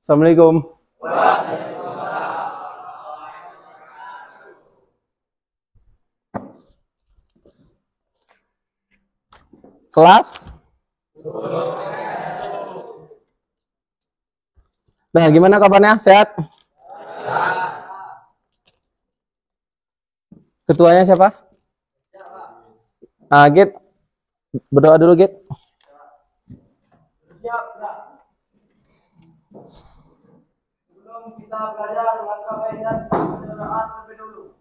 Assalamualaikum. Kelas? Nah, gimana kabarnya? Sehat? Ketuanya siapa? Git, berdoa dulu, Git. Sebelum kita belajar langkah baik dan berdoa terlebih dulu.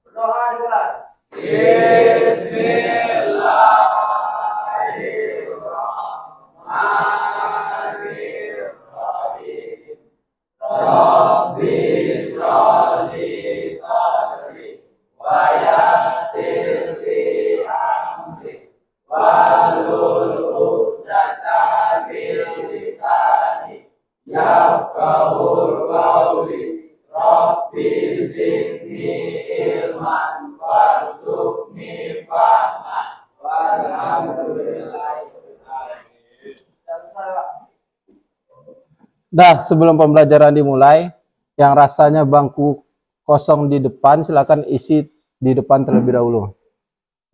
Berdoa dimulai. Bismillahirrahmanirrahim. Rabbi sholli sadri wa yassir li amri wahlul 'uqdatam min lisani yafqahul qawli. Rabbi zidni ilman warzuqni fahman walhamdulillahi rabbil alamin. Dah, sebelum pembelajaran dimulai, yang rasanya bangku kosong di depan, silakan isi di depan terlebih dahulu.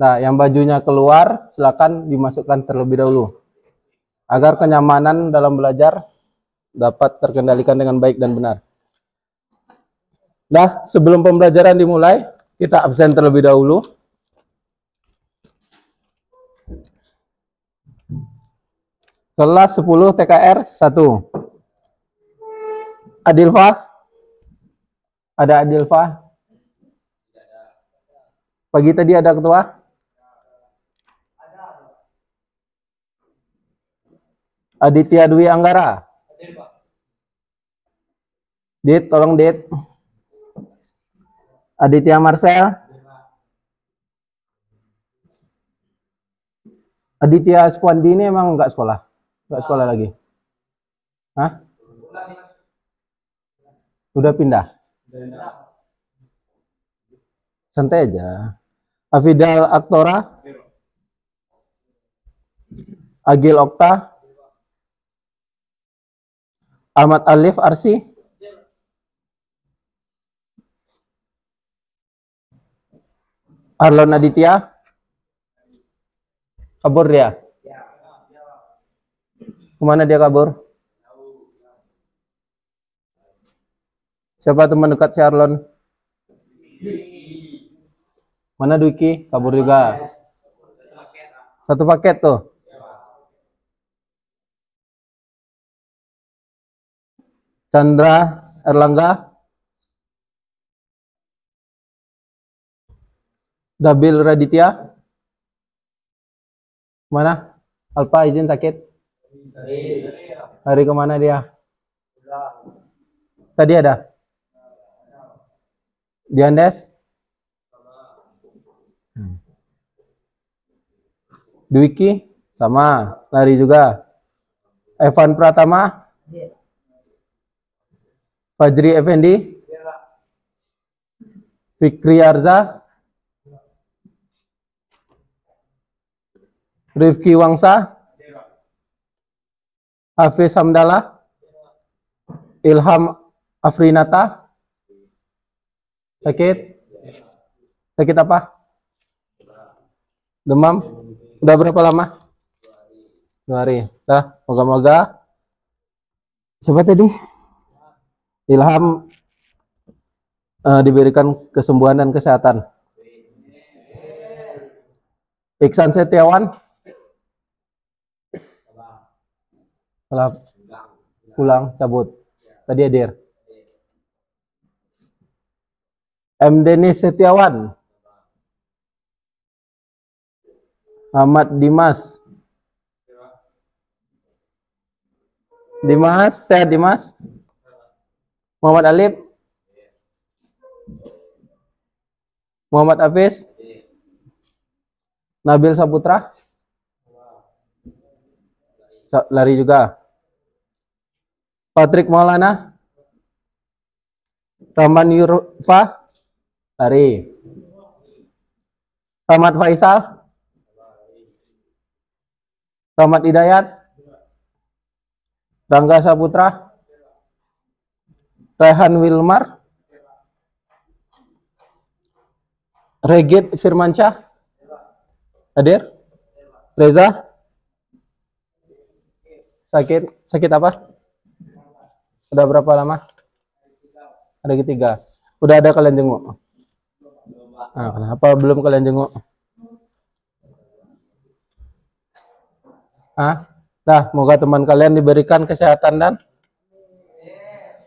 Nah, yang bajunya keluar, silakan dimasukkan terlebih dahulu. Agar kenyamanan dalam belajar dapat terkendalikan dengan baik dan benar. Nah, sebelum pembelajaran dimulai, kita absen terlebih dahulu. Kelas 10 TKR 1. Adilfa? Ada Adilfa? Pagi tadi ada ketua? Aditya Dwi Anggara? Dit, tolong Dit. Aditya Marcel? Aditya Spwandi ini emang enggak sekolah? Enggak sekolah lagi? Hah? Udah pindah? Santai aja. Afidal Aktora? Agil Okta? Ahmad Alif Arsi? Arlon Aditya? Kabur dia? Kemana dia kabur? Siapa teman dekat si Arlon? Mana Dwiki? Kabur juga. Satu paket tuh. Chandra Erlangga? Dabil Raditya? Mana? Alpa izin sakit? Hari kemana dia? Tadi ada? Di Andes? Dwiki? Sama, lari juga. Evan Pratama? Fajri Effendi? Fikri Arza? Rifki Wangsa? Hafiz Hamdallah? Ilham Afrinata? Sakit? Sakit apa? Demam? Udah berapa lama? 2 hari. Dah, moga-moga. Siapa tadi? Ilham diberikan kesembuhan dan kesehatan. Iksan Setiawan? Setelah pulang, cabut. Tadi hadir. M. Denis Setiawan? Ahmad Dimas? Dimas, sehat Dimas? Muhammad Alif? Muhammad Hafiz? Nabil Saputra? Lari juga. Patrick Maulana? Rahman Yurfa? Lari. Rahmat Faisal? Rahmat Hidayat? Rangga Saputra? Rehan Wilmar, Regit Firmansyah, hadir? Reza, sakit apa? Udah berapa lama? Hari ketiga. Udah ada kalian jenguk? Nah, kenapa belum kalian jenguk? Nah, semoga teman kalian diberikan kesehatan dan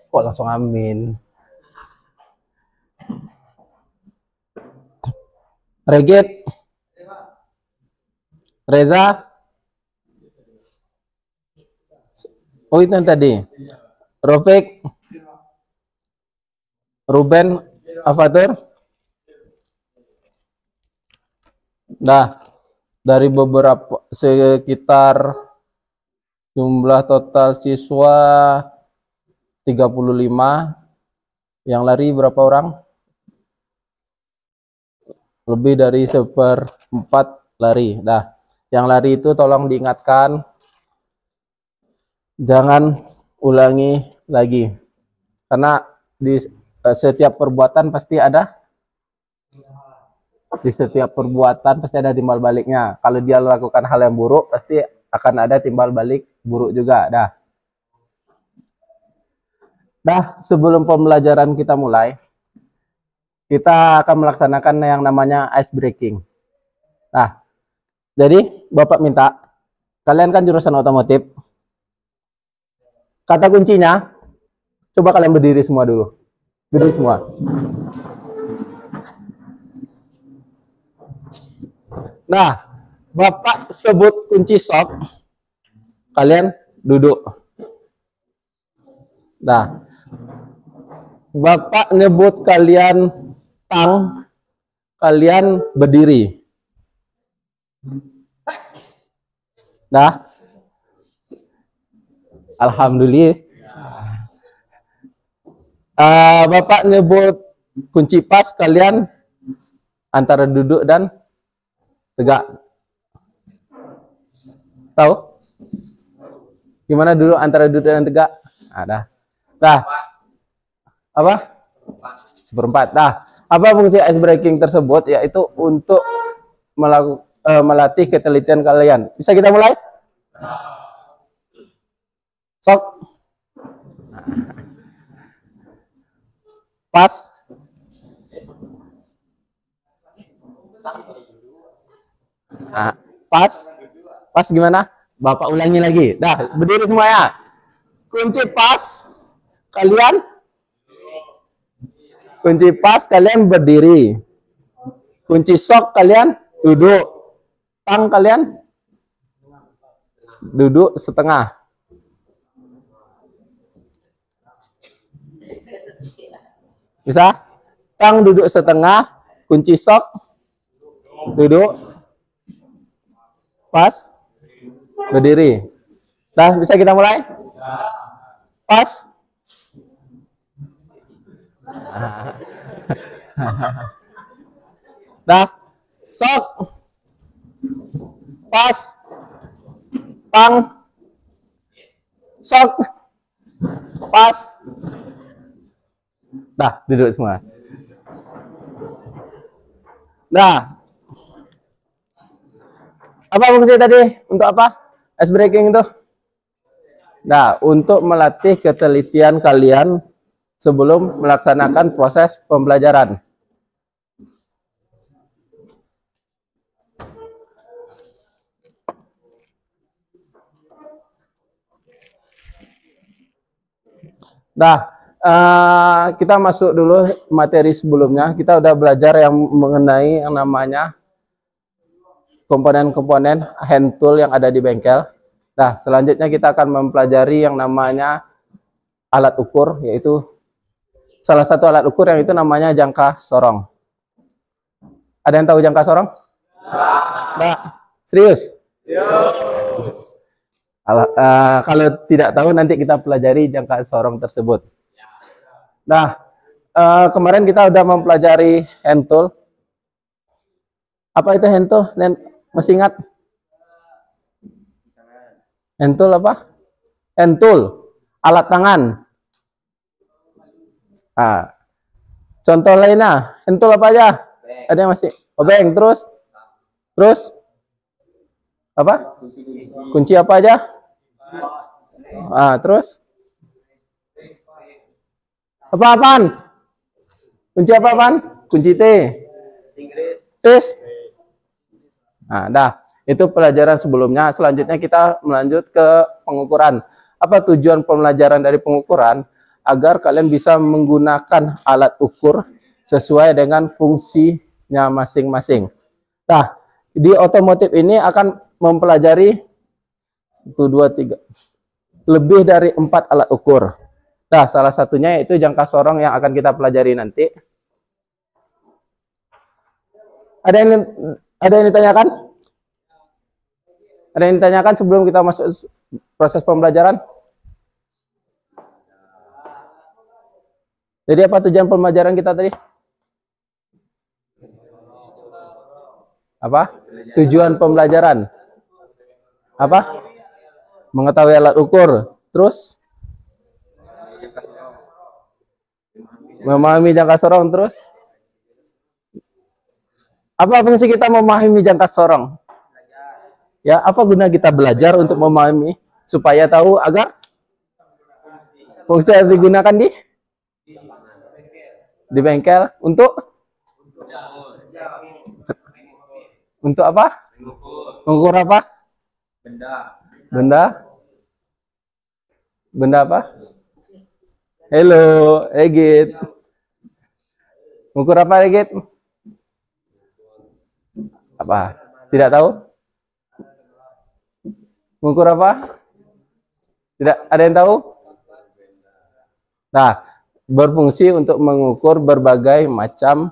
kok langsung amin. Regit, Reza, oh itu yang tadi. Rofik, Ruben, Afatur. Nah, dari beberapa sekitar jumlah total siswa 35, yang lari berapa orang? Lebih dari 1/4 lari. Nah, yang lari itu tolong diingatkan, jangan ulangi lagi. Karena di setiap perbuatan pasti ada timbal baliknya. Kalau dia melakukan hal yang buruk, pasti akan ada timbal balik buruk juga. Sebelum pembelajaran kita mulai, kita akan melaksanakan yang namanya ice breaking. Nah, jadi Bapak minta, kalian kan jurusan otomotif. Kata kuncinya, coba kalian berdiri semua dulu. Berdiri semua. Nah, Bapak sebut kunci sok, kalian duduk. Nah, Bapak nyebut kalian tang, kalian berdiri. Nah, alhamdulillah. Bapak nyebut kunci pas, kalian antara duduk dan tegak. Tahu? Gimana dulu antara duduk dan tegak? Ada. Nah, apa? 1/4. Nah, apa fungsi ice breaking tersebut? Yaitu untuk melatih ketelitian kalian. Bisa kita mulai? Sok. Pas. Nah, pas gimana? Bapak ulangi lagi. Dah, berdiri semuanya. Kunci pas, kalian berdiri. Kunci sok, kalian duduk. Tang, kalian duduk setengah. Bisa? Tang duduk setengah, kunci sok duduk, pas, berdiri. Dah, bisa kita mulai? Pas. Dah, sok, pas, tang, sok, pas. Dah, duduk semua. Nah, apa fungsi tadi? Untuk apa? Ice breaking itu? Nah, untuk melatih ketelitian kalian sebelum melaksanakan proses pembelajaran. Nah, kita masuk dulu materi sebelumnya. Kita udah belajar yang mengenai yang namanya komponen-komponen hand tool yang ada di bengkel. Nah, selanjutnya kita akan mempelajari yang namanya alat ukur, yaitu salah satu alat ukur yang itu namanya jangka sorong. Ada yang tahu jangka sorong? Nah, serius? Kalau tidak tahu, nanti kita pelajari jangka sorong tersebut. Nah, kemarin kita udah mempelajari hand tool. Apa itu hand tool? Masih ingat? Hand tool apa? Hand tool, alat tangan. Ah, contoh lainnya, entul apa aja? Ada yang masih? Obeng, terus apa? Kunci apa aja? Terus apa-apaan? Kunci apa-apaan? Kunci T. Tis. Nah, dah. Itu pelajaran sebelumnya. Selanjutnya kita melanjut ke pengukuran. Apa tujuan pembelajaran dari pengukuran? Agar kalian bisa menggunakan alat ukur sesuai dengan fungsinya masing-masing. Nah, di otomotif ini akan mempelajari 1, 2, 3. Lebih dari 4 alat ukur. Nah, salah satunya yaitu jangka sorong yang akan kita pelajari nanti. Ada yang ditanyakan? Ada yang ditanyakan sebelum kita masuk proses pembelajaran? Jadi apa tujuan pembelajaran kita tadi? Apa? Tujuan pembelajaran. Apa? Mengetahui alat ukur. Terus? Memahami jangka sorong. Terus? Apa fungsi kita memahami jangka sorong? Ya, apa guna kita belajar untuk memahami supaya tahu agar fungsi yang digunakan di bengkel untuk apa? Mengukur apa? Benda apa? Halo, Egit. Mengukur apa, Egit? Apa? Tidak tahu? Mengukur apa? Tidak ada yang tahu? Nah, berfungsi untuk mengukur berbagai macam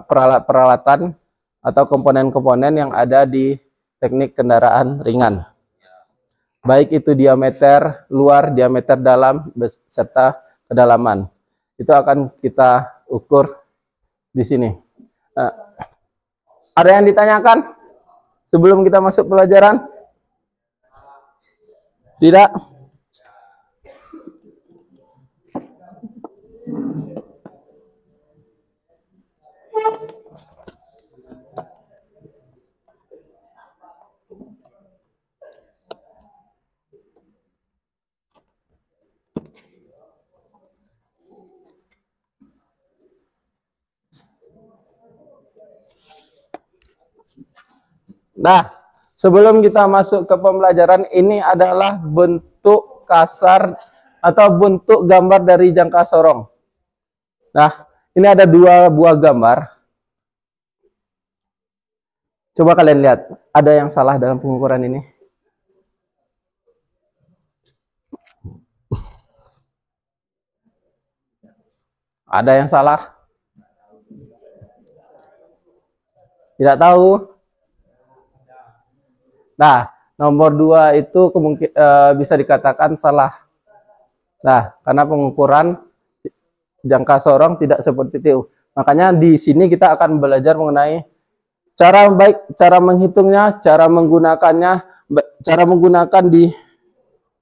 peralatan atau komponen-komponen yang ada di teknik kendaraan ringan. Baik itu diameter luar, diameter dalam, serta kedalaman. Itu akan kita ukur di sini. Ada yang ditanyakan sebelum kita masuk pelajaran? Tidak? Nah, sebelum kita masuk ke pembelajaran, ini adalah bentuk kasar atau bentuk gambar dari jangka sorong. Nah, ini ada 2 buah gambar. Coba kalian lihat, ada yang salah dalam pengukuran ini? Ada yang salah? Tidak tahu? Nah, nomor 2 itu bisa dikatakan salah. Nah, karena pengukuran jangka sorong tidak seperti itu. Makanya di sini kita akan belajar mengenai cara menghitungnya, cara menggunakannya, cara menggunakan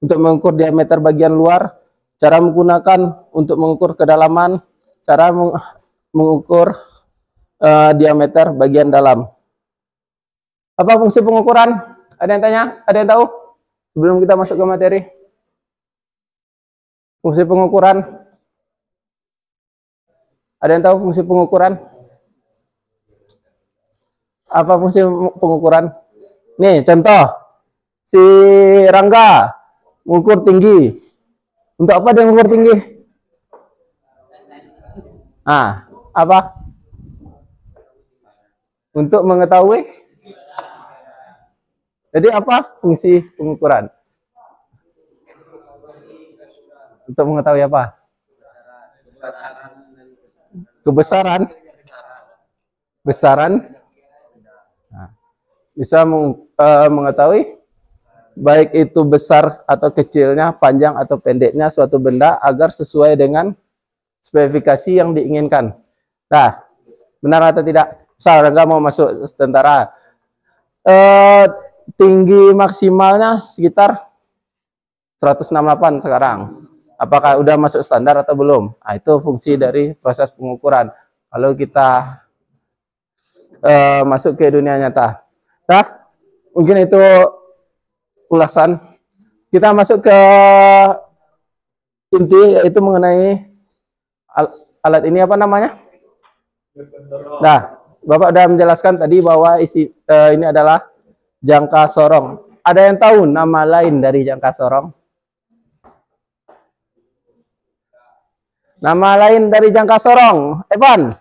untuk mengukur diameter bagian luar, cara menggunakan untuk mengukur kedalaman, cara mengukur diameter bagian dalam. Apa fungsi pengukuran? Ada yang tanya? Ada yang tahu? Sebelum kita masuk ke materi. Fungsi pengukuran. Ada yang tahu fungsi pengukuran? Apa fungsi pengukuran? Nih, contoh. Si Rangga mengukur tinggi. Untuk apa dia mengukur tinggi? Apa? Untuk mengetahui. Jadi apa fungsi pengukuran? Untuk mengetahui apa? Kebesaran. Besaran. Nah, bisa mengetahui baik itu besar atau kecilnya, panjang atau pendeknya suatu benda agar sesuai dengan spesifikasi yang diinginkan. Nah, benar atau tidak? Misal Rangga mau masuk tentara, tinggi maksimalnya sekitar 168 sekarang. Apakah udah masuk standar atau belum? Nah, itu fungsi dari proses pengukuran. Kalau kita masuk ke dunia nyata. Nah, mungkin itu ulasan. Kita masuk ke inti, yaitu mengenai alat ini apa namanya? Nah, Bapak sudah menjelaskan tadi bahwa ini adalah jangka sorong. Ada yang tahu nama lain dari jangka sorong? Nama lain dari jangka sorong, Evan?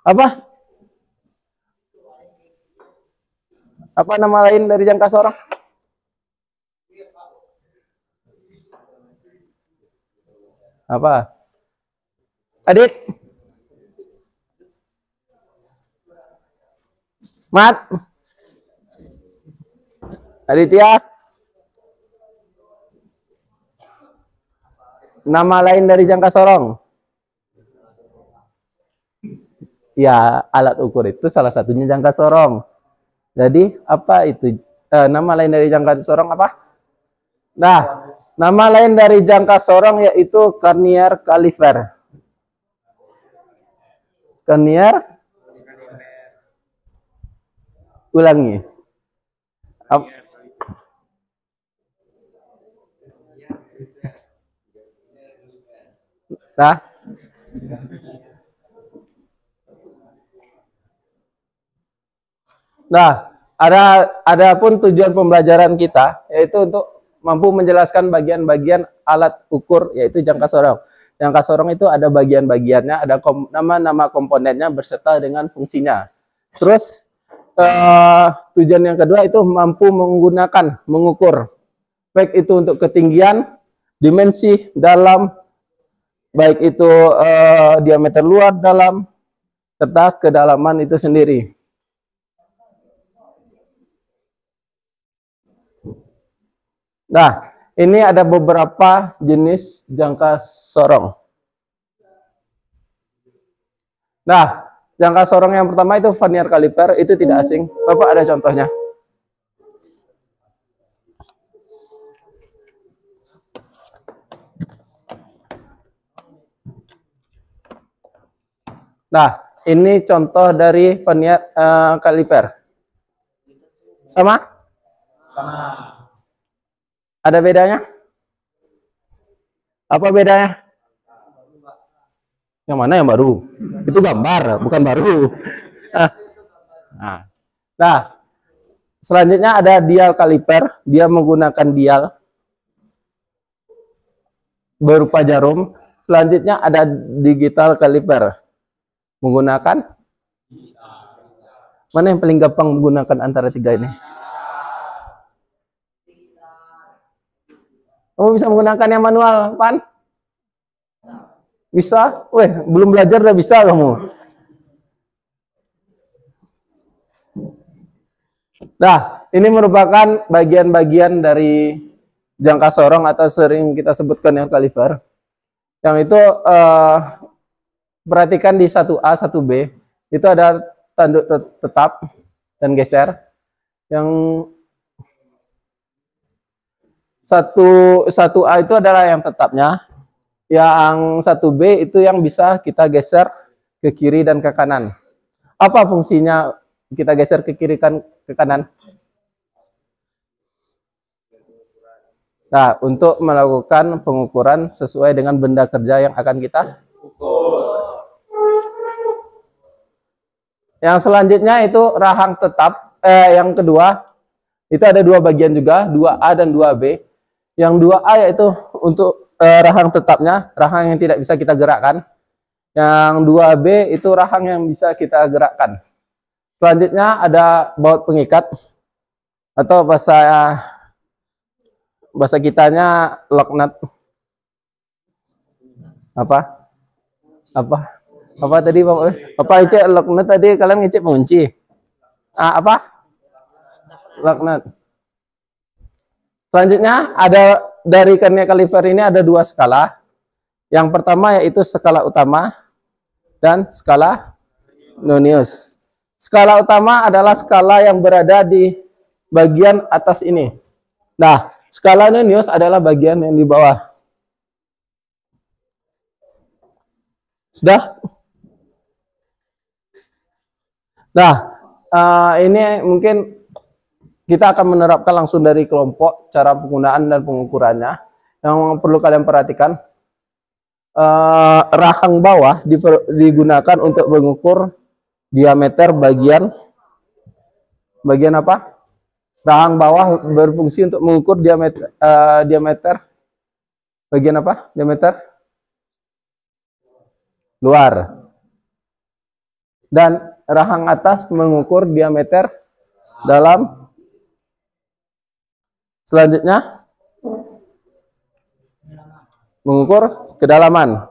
Apa? Apa nama lain dari jangka sorong? Apa? Adit? Mat? Aditya? Nama lain dari jangka sorong? Ya, alat ukur itu salah satunya jangka sorong. Jadi, apa itu? Nama lain dari jangka sorong apa? Nah, nama lain dari jangka sorong yaitu Carnier caliper. Carnier? Ulangi. Nah, ada pun tujuan pembelajaran kita yaitu untuk mampu menjelaskan bagian-bagian alat ukur yaitu jangka sorong. Jangka sorong itu ada bagian-bagiannya, ada nama-nama komponennya beserta dengan fungsinya. Terus tujuan yang kedua itu mampu mengukur baik itu untuk ketinggian, dimensi dalam, baik itu diameter luar, dalam, serta kedalaman itu sendiri. Nah, ini ada beberapa jenis jangka sorong. Nah, jangka sorong yang pertama itu Carnier caliper, itu tidak asing. Bapak ada contohnya. Nah, ini contoh dari Carnier caliper. Sama? Sama. Ada bedanya? Apa bedanya? Yang mana yang baru? Itu gambar, bukan baru. Nah, selanjutnya ada dial caliper. Dia menggunakan dial berupa jarum. Selanjutnya ada digital caliper. Menggunakan? Mana yang paling gampang menggunakan antara tiga ini? Kamu bisa menggunakan yang manual, Pan? Bisa? Weh, belum belajar udah bisa kamu. Nah, ini merupakan bagian-bagian dari jangka sorong atau sering kita sebutkan yang caliper. Yang itu perhatikan di 1A, 1B, itu ada tanduk tetap dan geser. Yang 1A itu adalah yang tetapnya. Yang 1B itu yang bisa kita geser ke kiri dan ke kanan. Apa fungsinya kita geser ke kiri dan ke kanan? Nah, untuk melakukan pengukuran sesuai dengan benda kerja yang akan kita ukur. Yang selanjutnya itu rahang tetap. Yang kedua, itu ada dua bagian juga, 2A dan 2B. Yang 2A yaitu untuk rahang tetapnya, rahang yang tidak bisa kita gerakkan. Yang 2B itu rahang yang bisa kita gerakkan. Selanjutnya ada baut pengikat atau bahasa kitanya lock nut. Apa tadi Bapak? Apa ngecek lock nut tadi? Kalian ngecek pengunci. Apa? Lock nut. Selanjutnya ada dari Carnier caliper ini ada dua skala. Yang pertama yaitu skala utama dan skala Nonius. Skala utama adalah skala yang berada di bagian atas ini. Nah, skala Nenius adalah bagian yang di bawah. Sudah? Nah, ini mungkin kita akan menerapkan langsung dari kelompok cara penggunaan dan pengukurannya. Yang perlu kalian perhatikan, rahang bawah digunakan untuk mengukur diameter bagian apa? Rahang bawah berfungsi untuk mengukur diameter bagian apa? Diameter luar. Dan rahang atas mengukur diameter dalam. Selanjutnya mengukur kedalaman.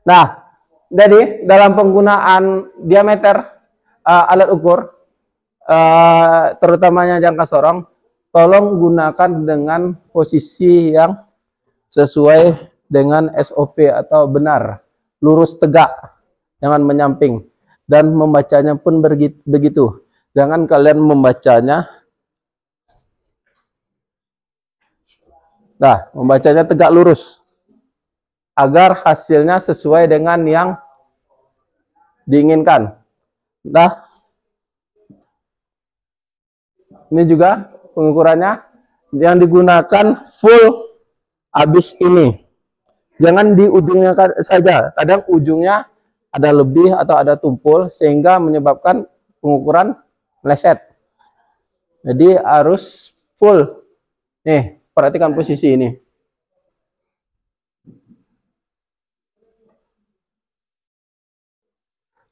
Nah, jadi dalam penggunaan diameter alat ukur, terutamanya jangka sorong, tolong gunakan dengan posisi yang sesuai dengan SOP atau benar, lurus tegak, jangan menyamping, dan membacanya pun begitu. Jangan kalian membacanya tegak lurus agar hasilnya sesuai dengan yang diinginkan. Nah, ini juga pengukurannya yang digunakan full habis ini. Jangan di ujungnya saja. Kadang ujungnya ada lebih atau ada tumpul sehingga menyebabkan pengukuran meleset. Jadi harus full. Nih, perhatikan posisi ini.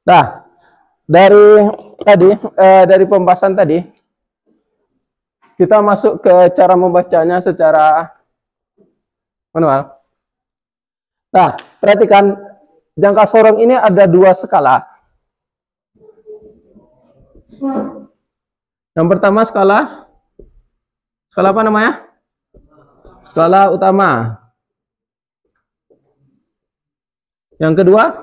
Nah, dari pembahasan tadi, kita masuk ke cara membacanya secara manual. Nah, perhatikan jangka sorong ini ada dua skala. Yang pertama skala apa namanya? Skala utama. Yang kedua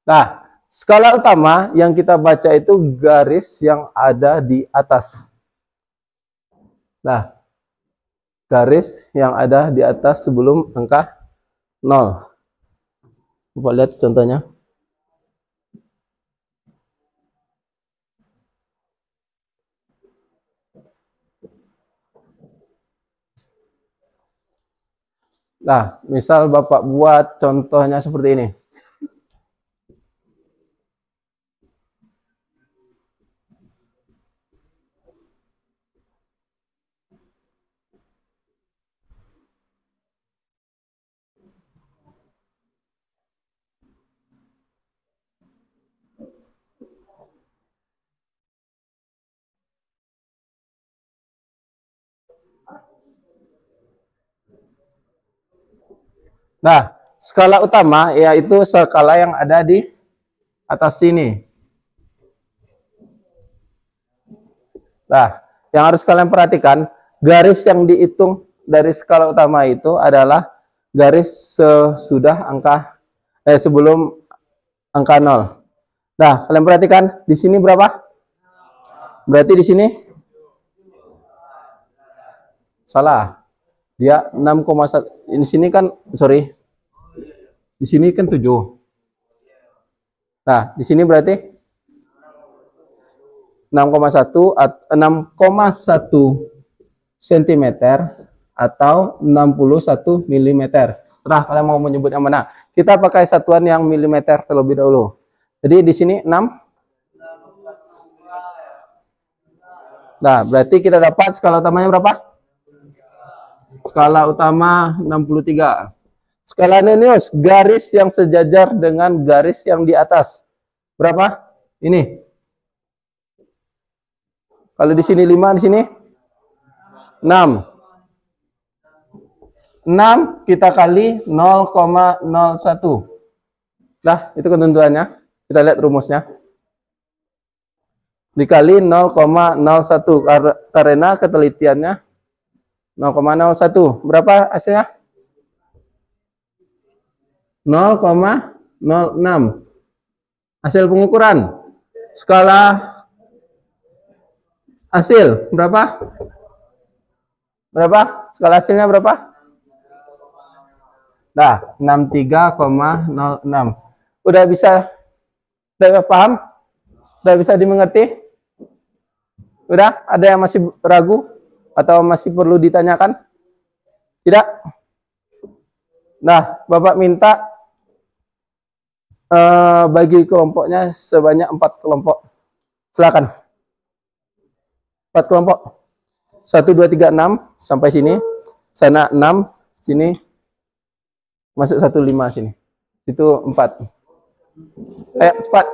nah, skala utama yang kita baca itu garis yang ada di atas. Nah, garis yang ada di atas sebelum angka 0. Coba lihat contohnya. Nah, misal Bapak buat contohnya seperti ini. Nah, skala utama yaitu skala yang ada di atas sini. Nah, yang harus kalian perhatikan, garis yang dihitung dari skala utama itu adalah garis sesudah sebelum angka 0. Nah, kalian perhatikan di sini berapa? Berarti di sini salah. Dia 6,1. Di sini kan di sini kan 7. Nah, di sini berarti 6,1 cm atau 61 mm. Nah, kalian mau menyebut yang mana? Kita pakai satuan yang milimeter terlebih dahulu. Jadi di sini 6. Nah, berarti kita dapat skala utamanya berapa? Skala utama 63. Skala Nenius, garis yang sejajar dengan garis yang di atas. Berapa? Ini. Kalau di sini 5, di sini 6. 6 kita kali 0,01. Nah, itu ketentuannya. Kita lihat rumusnya. Dikali 0,01 karena ketelitiannya 0,01. Berapa hasilnya? 0,01. 06. Hasil pengukuran. Skala hasil berapa? Berapa? Skala hasilnya berapa? Nah, 63,06. Udah bisa? Udah paham? Udah bisa dimengerti? Udah? Ada yang masih ragu? Atau masih perlu ditanyakan? Tidak? Nah, Bapak minta bagi kelompoknya sebanyak 4 kelompok. Silakan. 4 kelompok. 1, 2, 3, 6 sampai sini. Sana 6, sini masuk 1, 5 sini. Itu 4. Ayo cepat.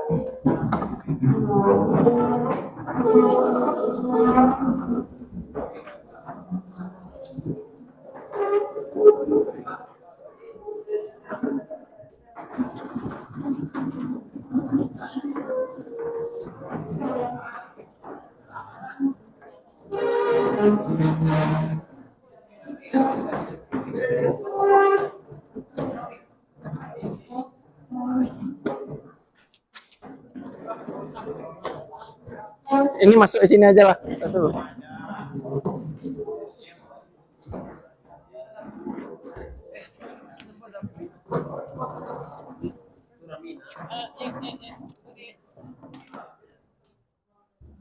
Ini masuk ke sini aja lah. Satu.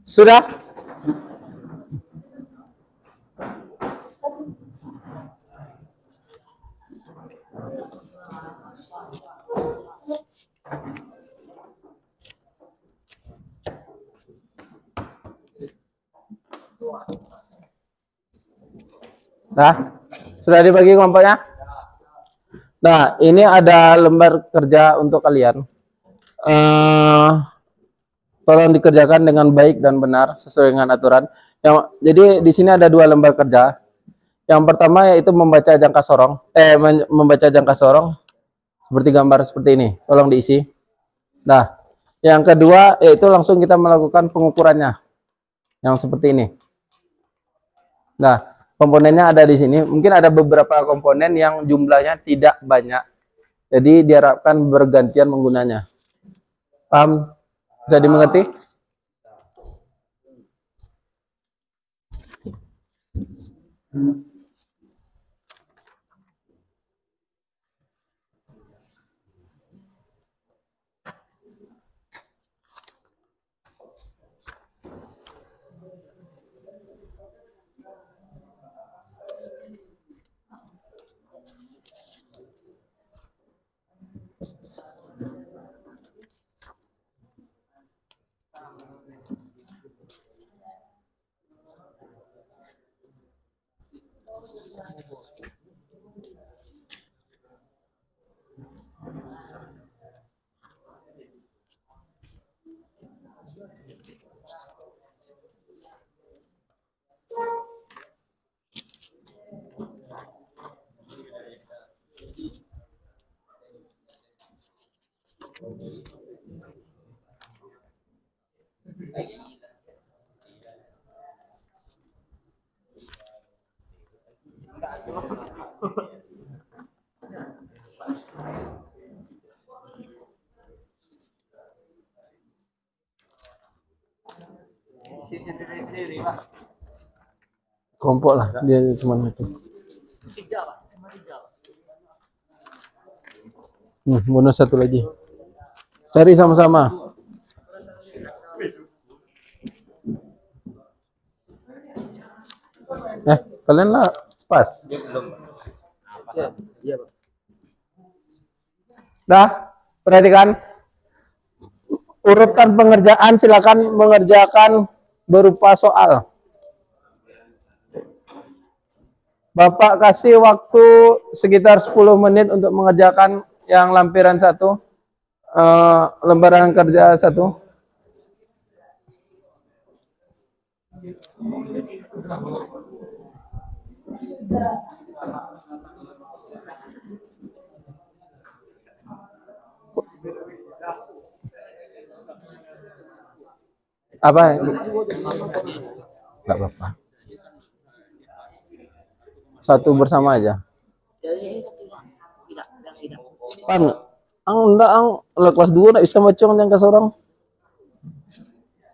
Sudah? Nah, sudah dibagi kelompoknya? Nah, ini ada lembar kerja untuk kalian. Tolong dikerjakan dengan baik dan benar sesuai dengan aturan. Jadi di sini ada 2 lembar kerja. Yang pertama yaitu membaca jangka sorong. Membaca jangka sorong seperti gambar seperti ini. Tolong diisi. Nah, yang kedua yaitu langsung kita melakukan pengukurannya. Yang seperti ini. Nah, komponennya ada di sini. Mungkin ada beberapa komponen yang jumlahnya tidak banyak. Jadi diharapkan bergantian menggunanya. Paham? Bisa dimengerti? Sendiri lah. Kelompok lah, dia cuma itu. Bonus 1 lagi. Cari sama-sama. Kalian lah pas. Dah, perhatikan. Urutkan pengerjaan, silakan mengerjakan berupa soal. Bapak kasih waktu sekitar 10 menit untuk mengerjakan yang lampiran 1, lembaran kerja 1. Apa? Enggak apa-apa. 1 bersama aja. Pan, Enggak, lah kelas 2 enggak bisa baca yang kelas orang.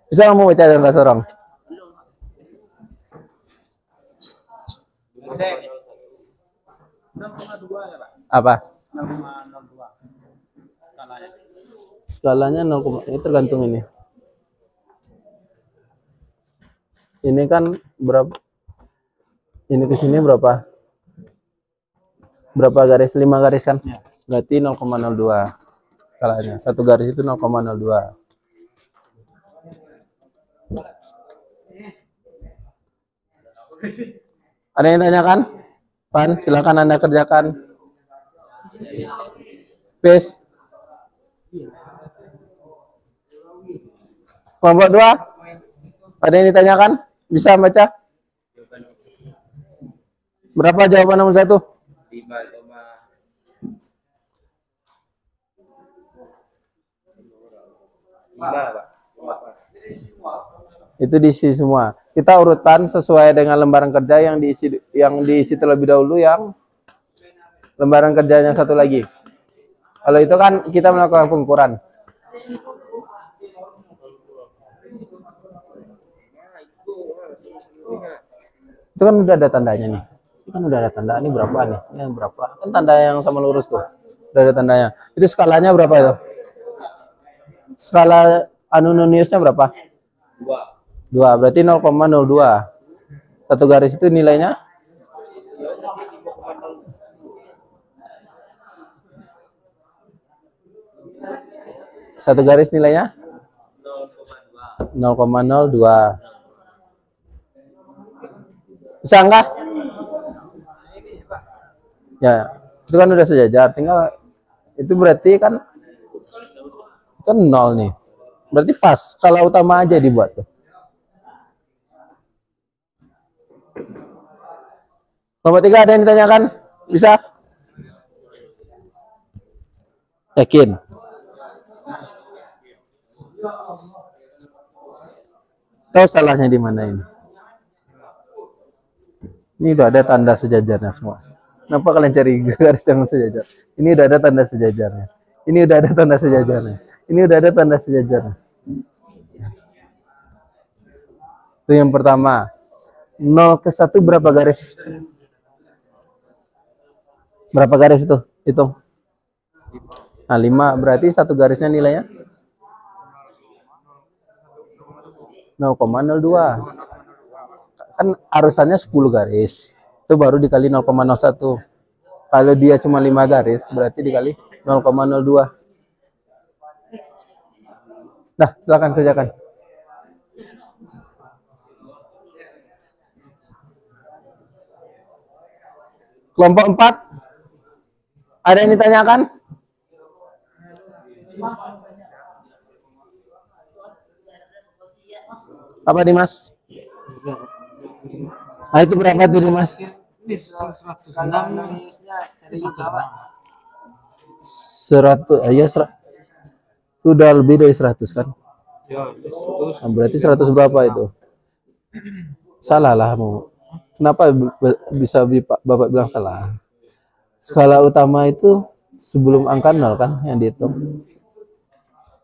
Bisa kamu baca yang kelas orang? Apa? Skalanya 0, ini tergantung ini. Ini kan berapa? Ini ke sini berapa? Berapa garis? 5 garis kan? Berarti 0,02 skalanya. Satu garis itu 0,02. Ada yang tanyakan? Pan, silakan Anda kerjakan. Peace. Kelompok 2. Ada yang ditanyakan? Bisa baca? Berapa jawaban nomor 1? 5. Itu diisi semua. Kita urutan sesuai dengan lembaran kerja yang diisi terlebih dahulu, yang lembaran kerjanya satu lagi. Kalau itu kan kita melakukan pengukuran. Itu kan udah ada tandanya nih. Ini kan udah ada tanda, ini berapa nih? Ini berapa? Kan tanda yang sama lurus tuh. Udah ada tandanya. Itu skalanya berapa itu? Skala anonimiusnya berapa? 2. Berarti 0,02. Satu garis itu nilainya? Satu garis nilainya? 0,02. Bisa enggak? Ya, itu kan udah sejajar. Tinggal itu berarti kan 0 nih. Berarti pas. Skala utama aja dibuat tuh. Nomor 3 ada yang ditanyakan? Bisa? Yakin? Tahu salahnya di mana ini? Ini udah ada tanda sejajarnya semua. Kenapa kalian cari garis yang sejajar? Ini udah ada tanda sejajarnya. Ini udah ada tanda sejajarnya. Ini udah ada tanda sejajarnya. Itu yang pertama. 0 ke 1 berapa garis? Berapa garis itu? Hitung. Nah, 5. Berarti satu garisnya nilainya 0,02. Kan arusannya 10 garis. Itu baru dikali 0,01. Kalau dia cuma 5 garis, berarti dikali 0,02. Nah, silakan kerjakan. Kelompok 4. Ada yang ditanyakan? Apa Dimas? Nah, itu berapa tuh Dimas? 100. Iya, 100. Itu udah lebih dari 100 kan? Nah, berarti 100 berapa itu? Salah lah mau. Kenapa bisa Bapak bilang salah? Skala utama itu sebelum angka 0 kan yang dihitung.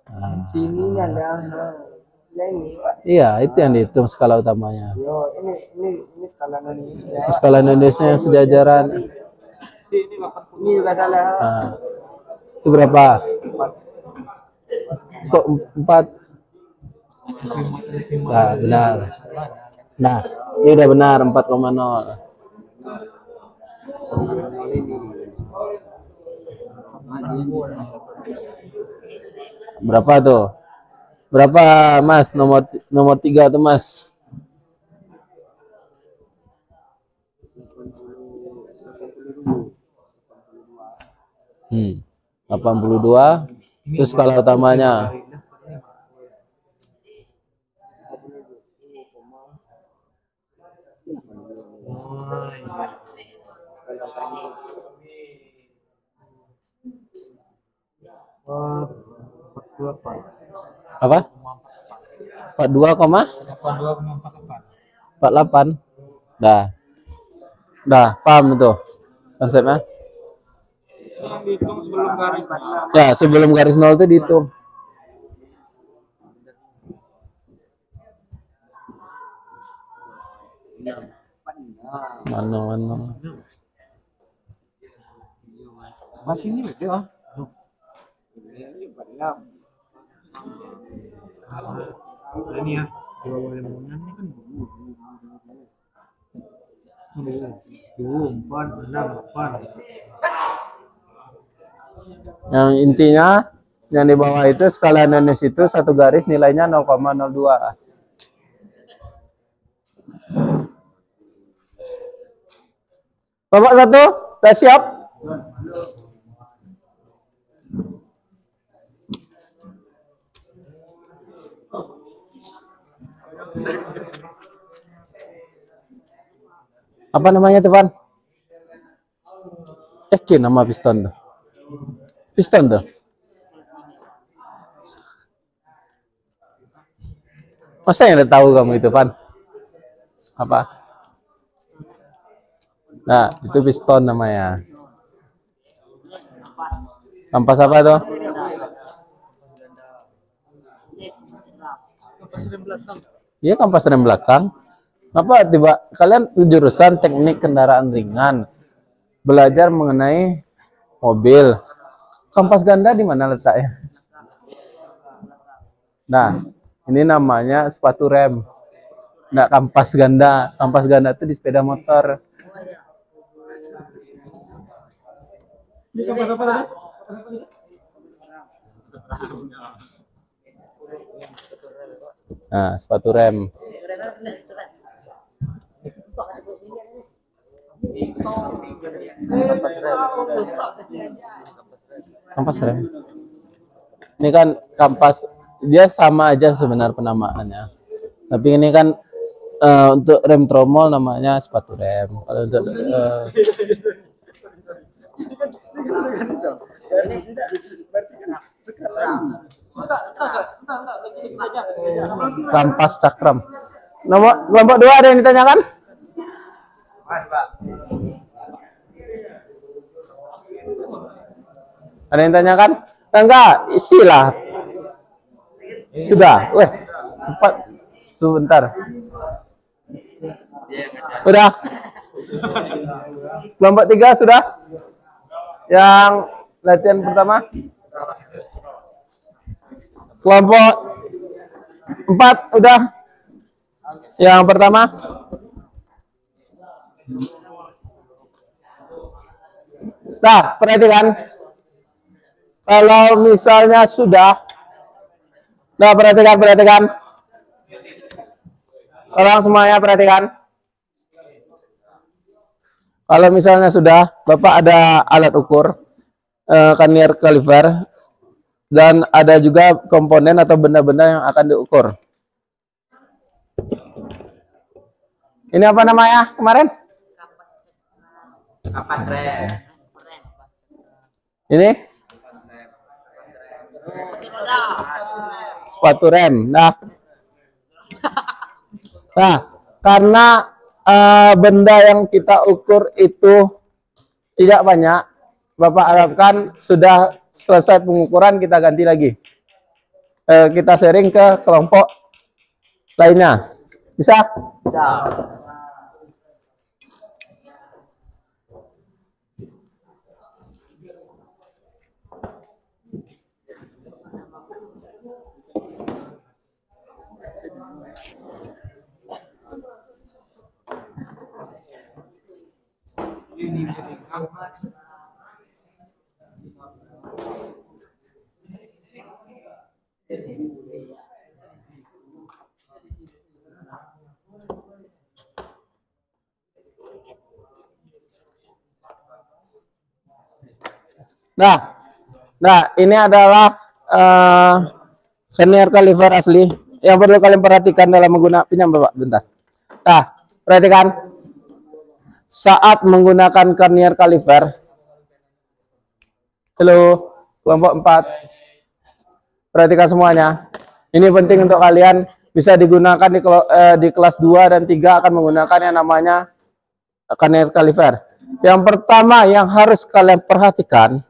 Nah, Sini ada ini. iya, itu yang dihitung skala utamanya. Yo, ini skala Indonesia. Skala Indonesia yang sejajaran. Ini juga salah. Nah, itu berapa? Kok 4? Nah, benar. Nah, ini udah benar 4,0. Berapa tuh? Berapa Mas? Nomor 3 tuh Mas. Hmm. 82. Itu skala utamanya. Apa? 42,48. Dah. Dah, paham itu konsepnya? Yang dihitung sebelum garis. Ya, sebelum garis 0 itu dihitung. Mana. Masih ini beda. Ini ya. Dua ini kan empat, enam, delapan. Yang intinya yang di bawah itu skalaannya situ satu garis nilainya 0,02. Bapak satu, sudah siap? Apa namanya tuh, Pan? Yakin nama piston tuh? Piston tuh? Masa yang udah tahu kamu itu, Pan? Apa? Nah, itu piston namanya. Kampas apa tuh? Iya, kampas rem belakang. Apa tiba kalian jurusan teknik kendaraan ringan, belajar mengenai mobil. Kampas ganda di mana letaknya? Nah, ini namanya sepatu rem. Nggak kampas ganda. Kampas ganda itu di sepeda motor. Nah, sepatu rem. Kampas rem. Ini kan kampas, dia sama aja sebenarnya penamaannya. Tapi ini kan untuk rem tromol namanya sepatu rem. Kalau untuk kampas cakram. Nomor kelompok 2 ada yang ditanyakan? Ada yang tanyakan? Enggak, isilah. Sudah. Weh, cepat. Sebentar. Sudah. Kelompok 3 sudah? Yang latihan pertama? Kelompok 4 udah? Yang pertama? Nah, perhatikan. Kalau misalnya sudah, nah perhatikan. Tolong semuanya perhatikan. Kalau misalnya sudah, Bapak ada alat ukur, vernier caliper, dan ada juga komponen atau benda-benda yang akan diukur. Ini apa namanya kemarin? Kapas rem. Ini? Sepatu rem. Nah, karena benda yang kita ukur itu tidak banyak, Bapak harapkan sudah selesai pengukuran, kita ganti lagi. Kita sharing ke kelompok lainnya. Bisa? Bisa. Nah, ini adalah vernier caliper asli yang perlu kalian perhatikan dalam menggunakan pinjam Bapak bentar. Nah, perhatikan saat menggunakan vernier caliper. Halo, kelompok 4. Perhatikan semuanya. Ini penting untuk kalian, bisa digunakan di kelas 2 dan 3 akan menggunakan yang namanya vernier caliper. Yang pertama yang harus kalian perhatikan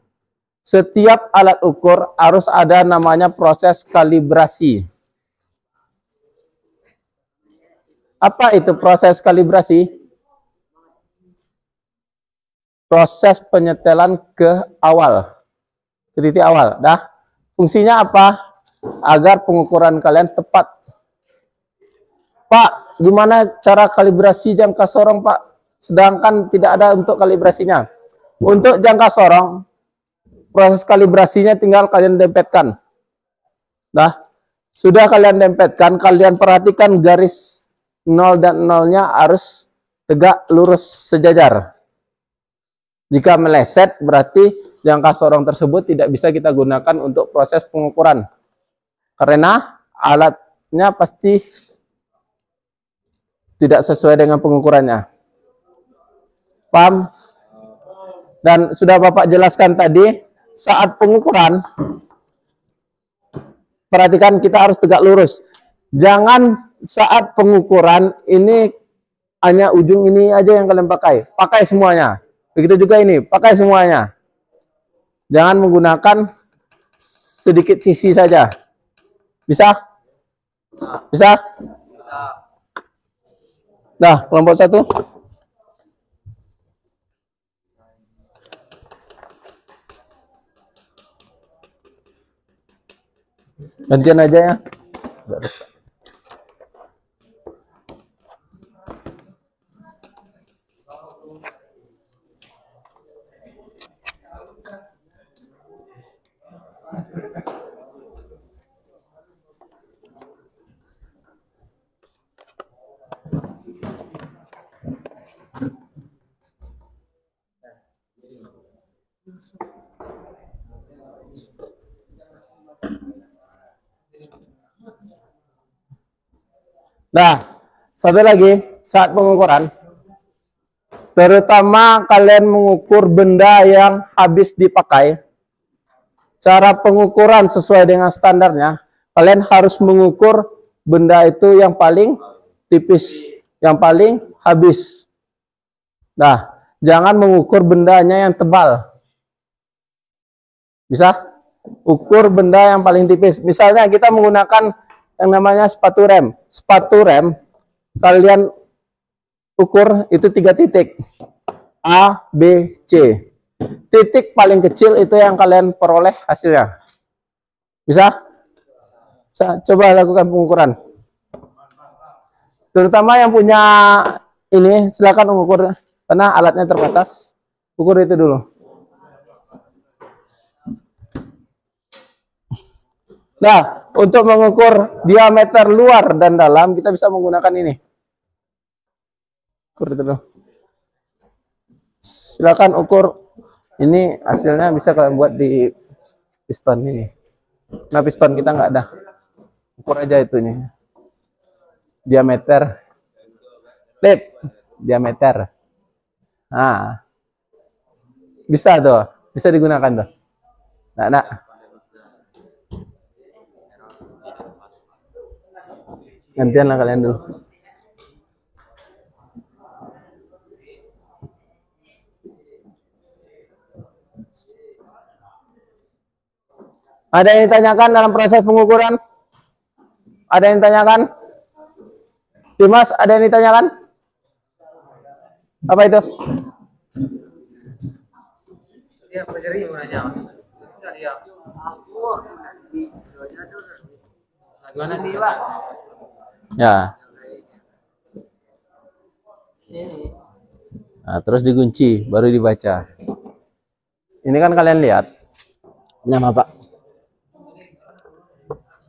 setiap alat ukur harus ada namanya proses kalibrasi. Apa itu proses kalibrasi? Proses penyetelan ke awal, ke titik awal. Dah, fungsinya apa? Agar pengukuran kalian tepat. Pak, gimana cara kalibrasi jangka sorong, Pak? Sedangkan tidak ada untuk kalibrasinya. Untuk jangka sorong, proses kalibrasinya tinggal kalian dempetkan. Nah, sudah kalian dempetkan, kalian perhatikan garis 0 dan 0-nya harus tegak lurus sejajar. Jika meleset, berarti jangka sorong tersebut tidak bisa kita gunakan untuk proses pengukuran. Karena alatnya pasti tidak sesuai dengan pengukurannya. Paham? Dan sudah Bapak jelaskan tadi, saat pengukuran, perhatikan kita harus tegak lurus. Jangan saat pengukuran ini hanya ujung ini aja yang kalian pakai. Pakai semuanya. Begitu juga ini, pakai semuanya. Jangan menggunakan sedikit sisi saja. Bisa? Bisa? Nah, kelompok 1. Gantian aja ya. Nah, satu lagi, saat pengukuran, terutama kalian mengukur benda yang habis dipakai, cara pengukuran sesuai dengan standarnya, kalian harus mengukur benda itu yang paling tipis, yang paling habis. Nah, jangan mengukur bendanya yang tebal. Bisa? Ukur benda yang paling tipis. Misalnya kita menggunakan yang namanya sepatu rem. Sepatu rem kalian ukur itu 3 titik. A, B, C. Titik paling kecil itu yang kalian peroleh hasilnya. Bisa? Bisa? Coba lakukan pengukuran. Terutama yang punya ini, silakan mengukur karena alatnya terbatas. Ukur itu dulu. Nah, untuk mengukur diameter luar dan dalam, kita bisa menggunakan ini. Ukur itu dulu. Silakan ukur. Ini hasilnya bisa kalian buat di piston ini. Nah, piston kita nggak ada. Ukur aja itunya. Diameter. Lip. Diameter. Nah. Bisa tuh. Bisa digunakan tuh. Nah. Gantian lah kalian dulu. Ada yang ditanyakan dalam proses pengukuran? Ada yang ditanyakan? Dimas, ada yang ditanyakan? Apa itu? Dia pelajari mana? Bisa dia. Gimana sih, Pak? Ya. Nah, terus dikunci, baru dibaca. Ini kan kalian lihat. Nama Pak.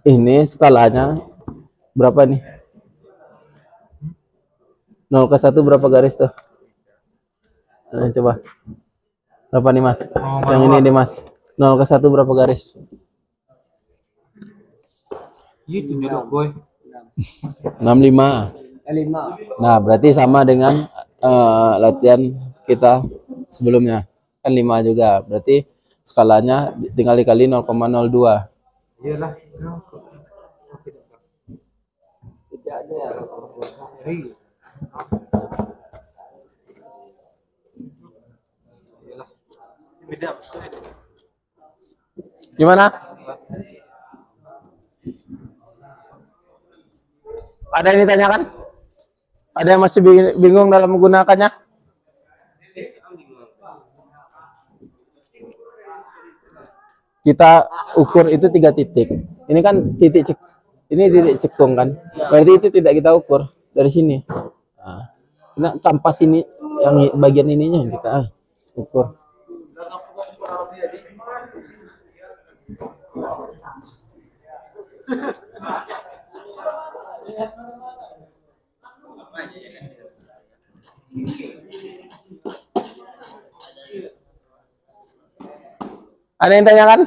Ini skalanya berapa nih? 0 ke 1 berapa garis tuh? Nah, coba. Berapa nih Mas? Yang ini nih Mas. 0 ke 1 berapa garis? Gitu dia boy. 65. 5. Nah, berarti sama dengan latihan kita sebelumnya. Kan 5 juga. Berarti skalanya tinggal dikali 0,02. Iyalah. Tidak ada ya. Iya. Iyalah. Beda. Gimana? Ada yang ditanyakan? Ada yang masih bingung dalam menggunakannya? Kita ukur itu 3 titik. Ini kan titik ini titik cekung kan? Berarti itu tidak kita ukur dari sini. Nah, kampas ini yang bagian ininya yang kita ukur. Ada yang tanyakan?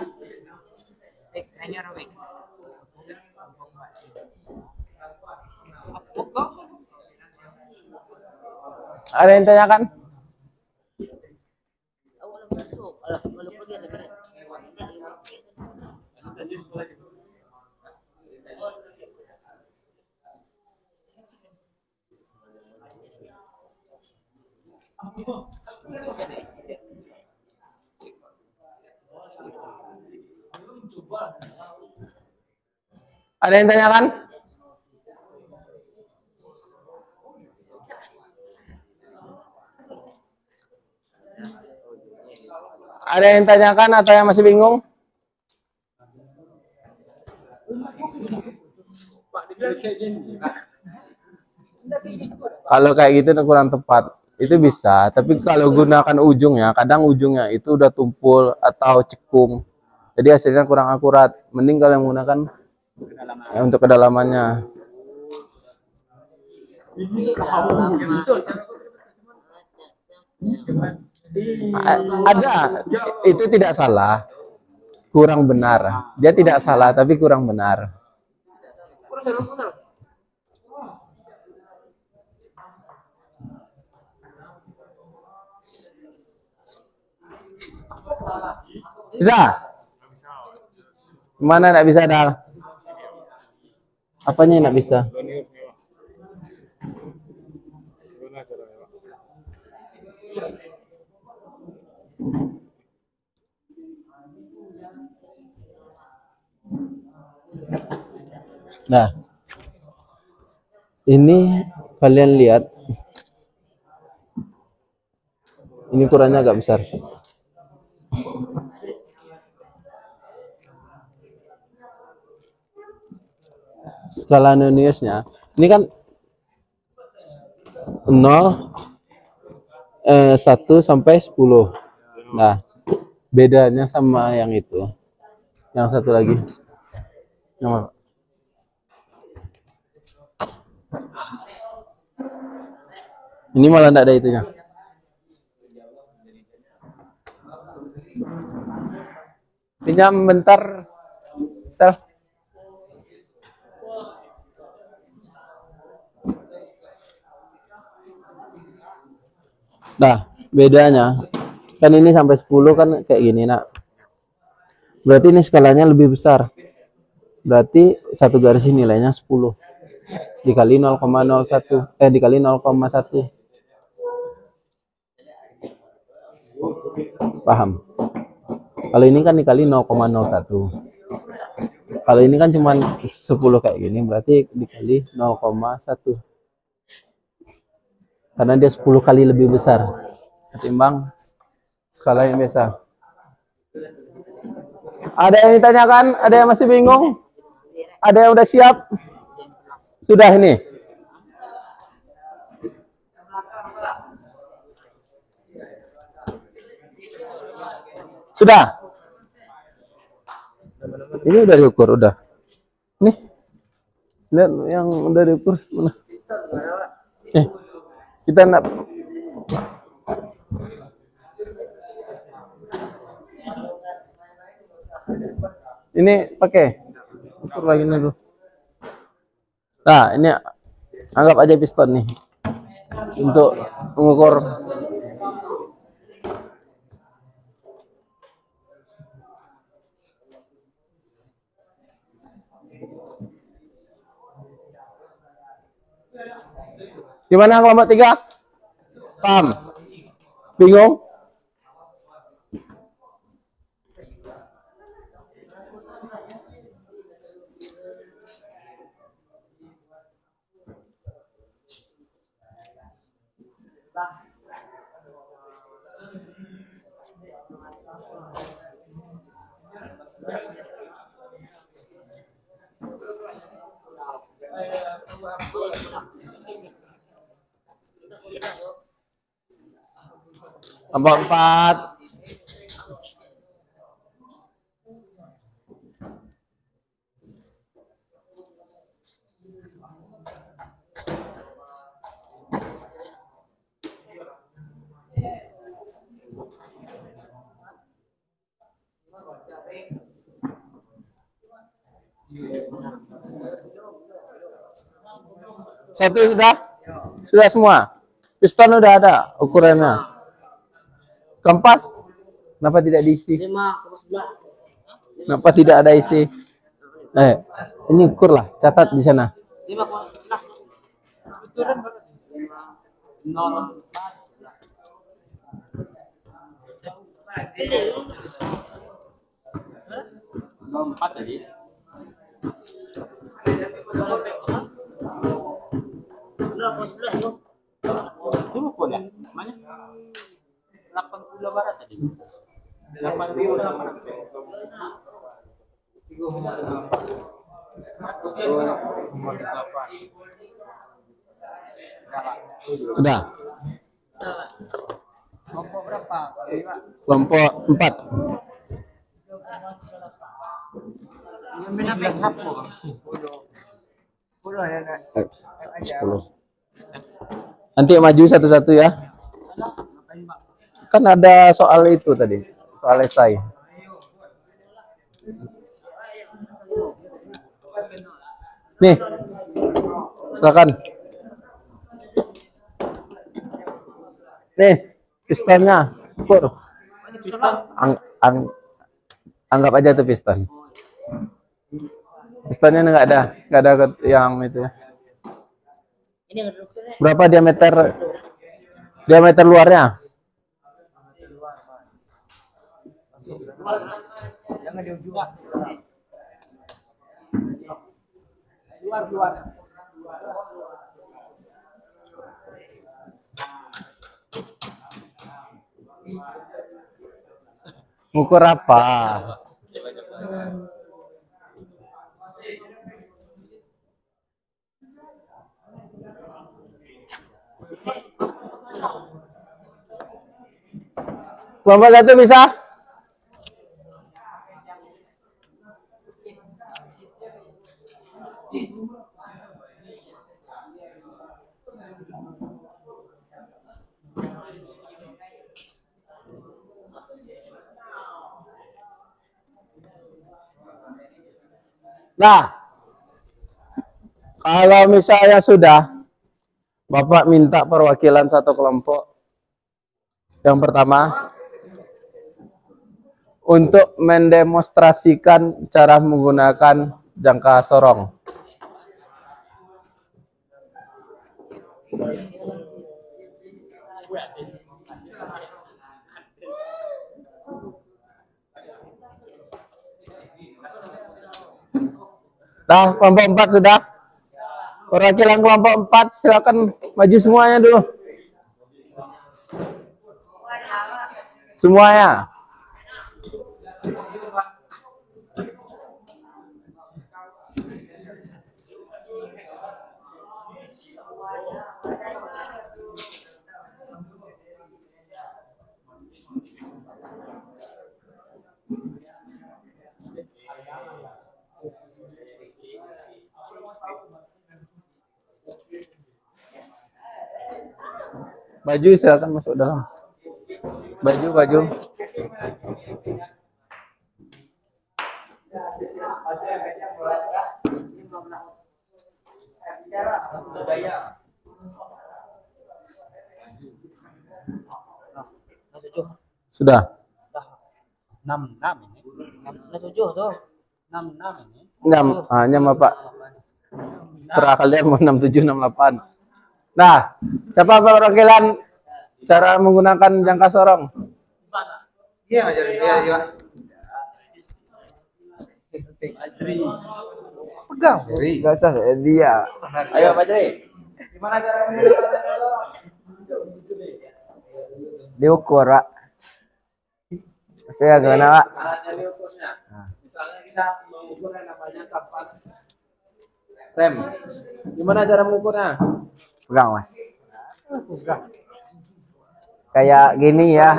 Ada yang tanyakan? Ada yang tanyakan? Ada yang tanyakan atau yang masih bingung? Kalau kayak gitu kurang tepat. Itu bisa, tapi kalau gunakan ujungnya, kadang ujungnya itu udah tumpul atau cekung. Jadi hasilnya kurang akurat. Mending kalau yang menggunakan ya, untuk kedalamannya. Ada, itu tidak salah, kurang benar. Dia tidak salah, tapi kurang benar. Bisa? Mana enggak bisa dah? Apanya enggak bisa? Nah, ini kalian lihat, ini ukurannya agak besar. Skala Noniusnya, ini kan 0, 1 sampai 10. Nah, bedanya sama yang itu. Yang satu lagi. Yang mana? Ini malah enggak ada itunya. Pinjam bentar, Sel. Nah, bedanya kan ini sampai 10 kan kayak gini, nak. Berarti ini skalanya lebih besar. Berarti satu garis ini nilainya 10 dikali 0,01 dikali 0,1. Paham? Kalau ini kan dikali 0,01. Kalau ini kan cuma 10 kayak gini, berarti dikali 0,1. Karena dia 10 kali lebih besar ketimbang skala yang biasa. Ada yang ditanyakan? Ada yang masih bingung? Ada yang udah siap? Sudah ini? Sudah? Ini udah diukur, udah. Nih. Lihat yang udah diukur mana? Kita nak ini pakai ukur lagi nih dulu. Nah, ini anggap aja piston nih untuk mengukur. Gimana kelompok 3? Paham? Bingung? Kelompok 4. Satu sudah? Sudah semua? Piston udah ada ukurannya? Kompas? Kenapa tidak diisi? 5,11. Kenapa tidak ada isi? Ini ukur lah, catat di sana. 5,11. Betulan berapa? 0,4 tadi. Ini pun ya? Mana? 80 barat tadi. 80 Sudah. Kelompok berapa? Kelompok 4. Puluh ya kak. 10. Nanti maju satu-satu ya. Kan ada soal itu tadi, soal esai. Nih, silakan. Nih, pistonnya, ukur. Anggap aja tuh piston. Pistonnya nggak ada yang itu ya. Berapa diameter luarnya? Jangan di ujung. Luar. Ngukur apa? Kelompok 1 bisa? Nah, kalau misalnya sudah, Bapak minta perwakilan satu kelompok. Yang pertama, untuk mendemonstrasikan cara menggunakan jangka sorong. Nah, kelompok 4 sudah. Perwakilan kelompok 4 silakan maju semuanya dulu. Semuanya. Baju silakan masuk dalam. Baju. Sudah. 66 ini. 67 tuh. 66 ini. 6, hanya Bapak. Setelah kalian mau 67, 68. Nah, siapa perwakilan cara menggunakan jangka sorong? Iya ngajarin dia. Pegang. Gak usah dia. Ayo Pak Jri. Gimana cara menggunakan? diukur, Pak. Saya gimana, Pak? Alatnya diukurnya. Misalnya kita mengukur yang namanya kampas rem. Gimana cara mengukurnya? Pegang, Mas. Kayak gini ya.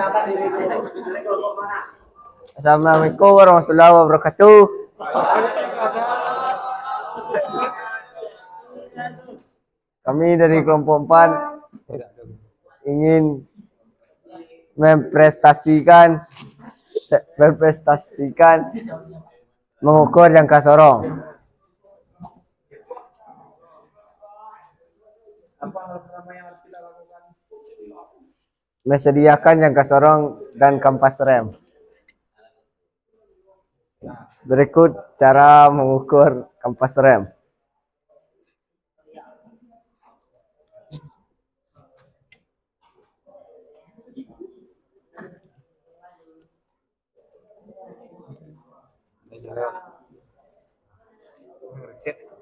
Assalamualaikum warahmatullahi wabarakatuh. Kami dari kelompok 4 ingin memprestasikan mengukur jangka sorong. Apa hal pertama yang harus kita lakukan? Mesediakan jangka sorong dan kampas rem. Berikut cara mengukur kampas rem.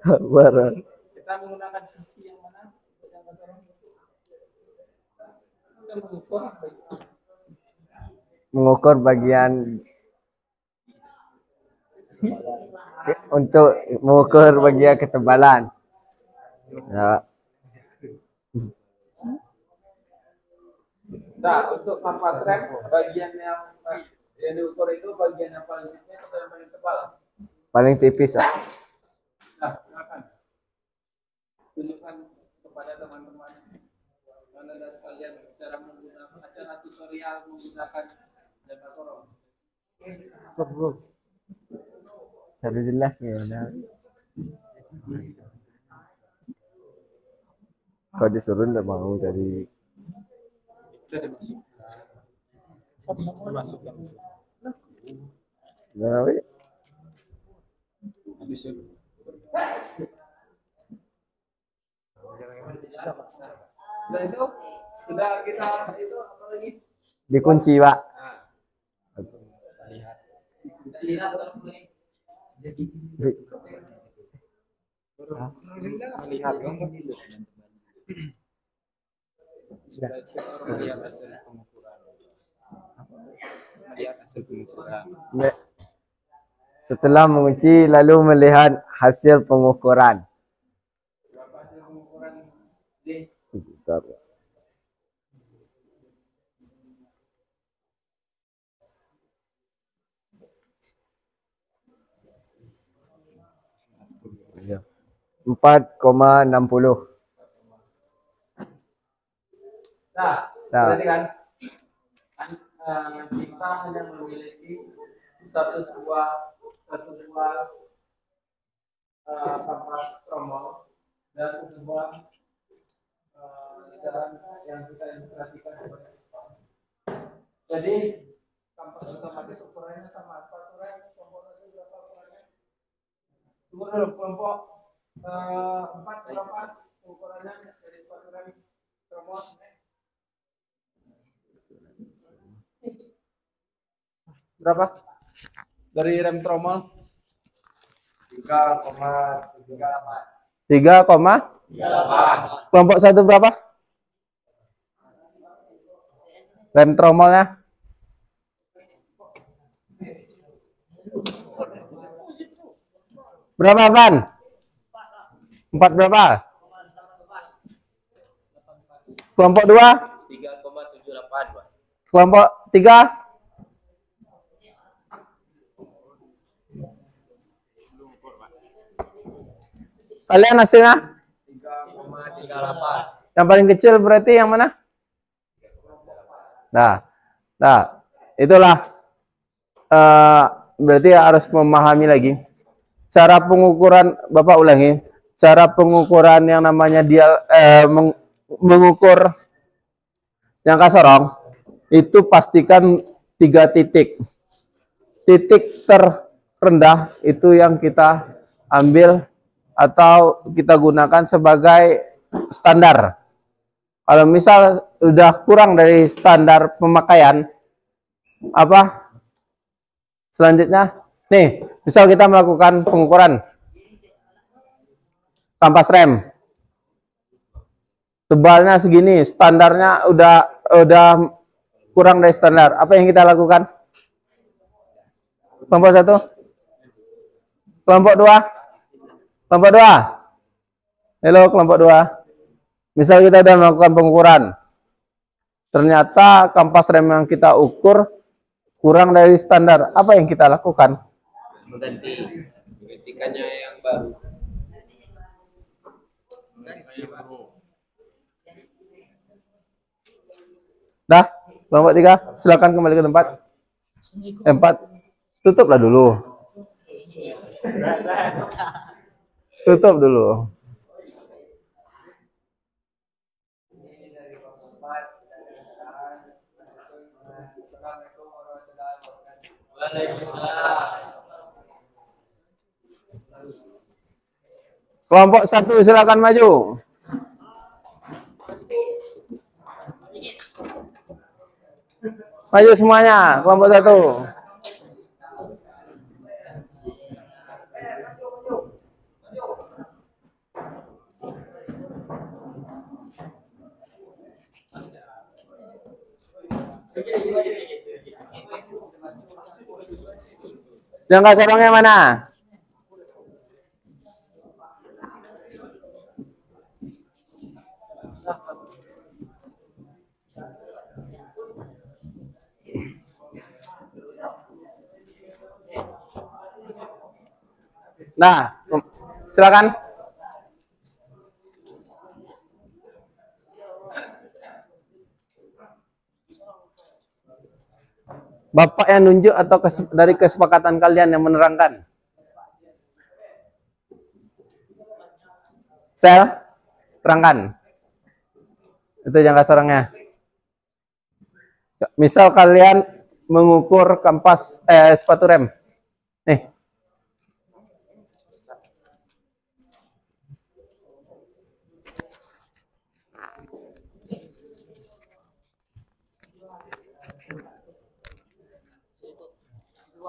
Barang. Kita menggunakan sisi yang mana? Yang sorong. Kita Mengukur bagian untuk mengukur bagian ketebalan. Ya. Nah, untuk kampas rem, bagian yang diukur itu bagian yang paling tipis atau yang paling tebal? Paling tipis, Pak. Nah, silakan tunjukkan kepada teman-teman Anda sekalian cara menggunakan acara tutorial menggunakan jangka sorong. Jadi jelas ya. Kalau disuruh nggak mau dari. Nah, weh. Setelah itu sudah kita itu apa lagi? Dikunci, Pak. Lihat terus mulai. Melihat gambar itu. Sudah itu baru melihat hasil pengukuran. Melihat hasil pengukuran. Setelah mengunci lalu melihat hasil pengukuran. Berapa hasil pengukuran? D. Bentar. Ya. 4,60. Nah, berarti kan kita hanya memiliki satu buah kampas tromol dan sebuah jalan yang kita ilustrasikan kepada siswa. Jadi kampas otomatis ukurannya sama. Sepatu rem kelompok itu berapa ukurannya? Tunggu dulu, kelompok 4 berapa ukurannya dari sepatu rem tromol? Berapa? Dari rem tromol 3,38. 3,38. Kelompok 1 berapa? Rem tromolnya? Berapa, Ban? 4 berapa? Kelompok 2? 3,78, Pak. Kelompok 3? Kalian hasilnya? 3,38. Yang paling kecil berarti yang mana? Nah, itulah berarti harus memahami lagi cara pengukuran. Bapak ulangi, cara pengukuran yang namanya mengukur jangka sorong itu pastikan 3 titik. Titik terendah itu yang kita ambil atau kita gunakan sebagai standar. Kalau misal udah kurang dari standar pemakaian, apa selanjutnya? Nih, misal kita melakukan pengukuran kampas rem, tebalnya segini, standarnya udah udah kurang dari standar. Apa yang kita lakukan? Kelompok 1, kelompok 2, kelompok 2. Halo kelompok 2. Misal kita sudah melakukan pengukuran. Ternyata kampas rem yang kita ukur kurang dari standar. Apa yang kita lakukan? Menggantikannya yang baru. Dah, kelompok 3, silakan kembali ke tempat. 4, tutuplah dulu. Tutup dulu. Kelompok 1 silakan maju. Maju semuanya, kelompok 1. Jangka sorongnya mana? Nah, silakan. Bapak yang nunjuk atau dari kesepakatan kalian yang menerangkan? Sel, terangkan. Itu jangka sorongnya. Misal kalian mengukur kampas sepatu rem. Nih.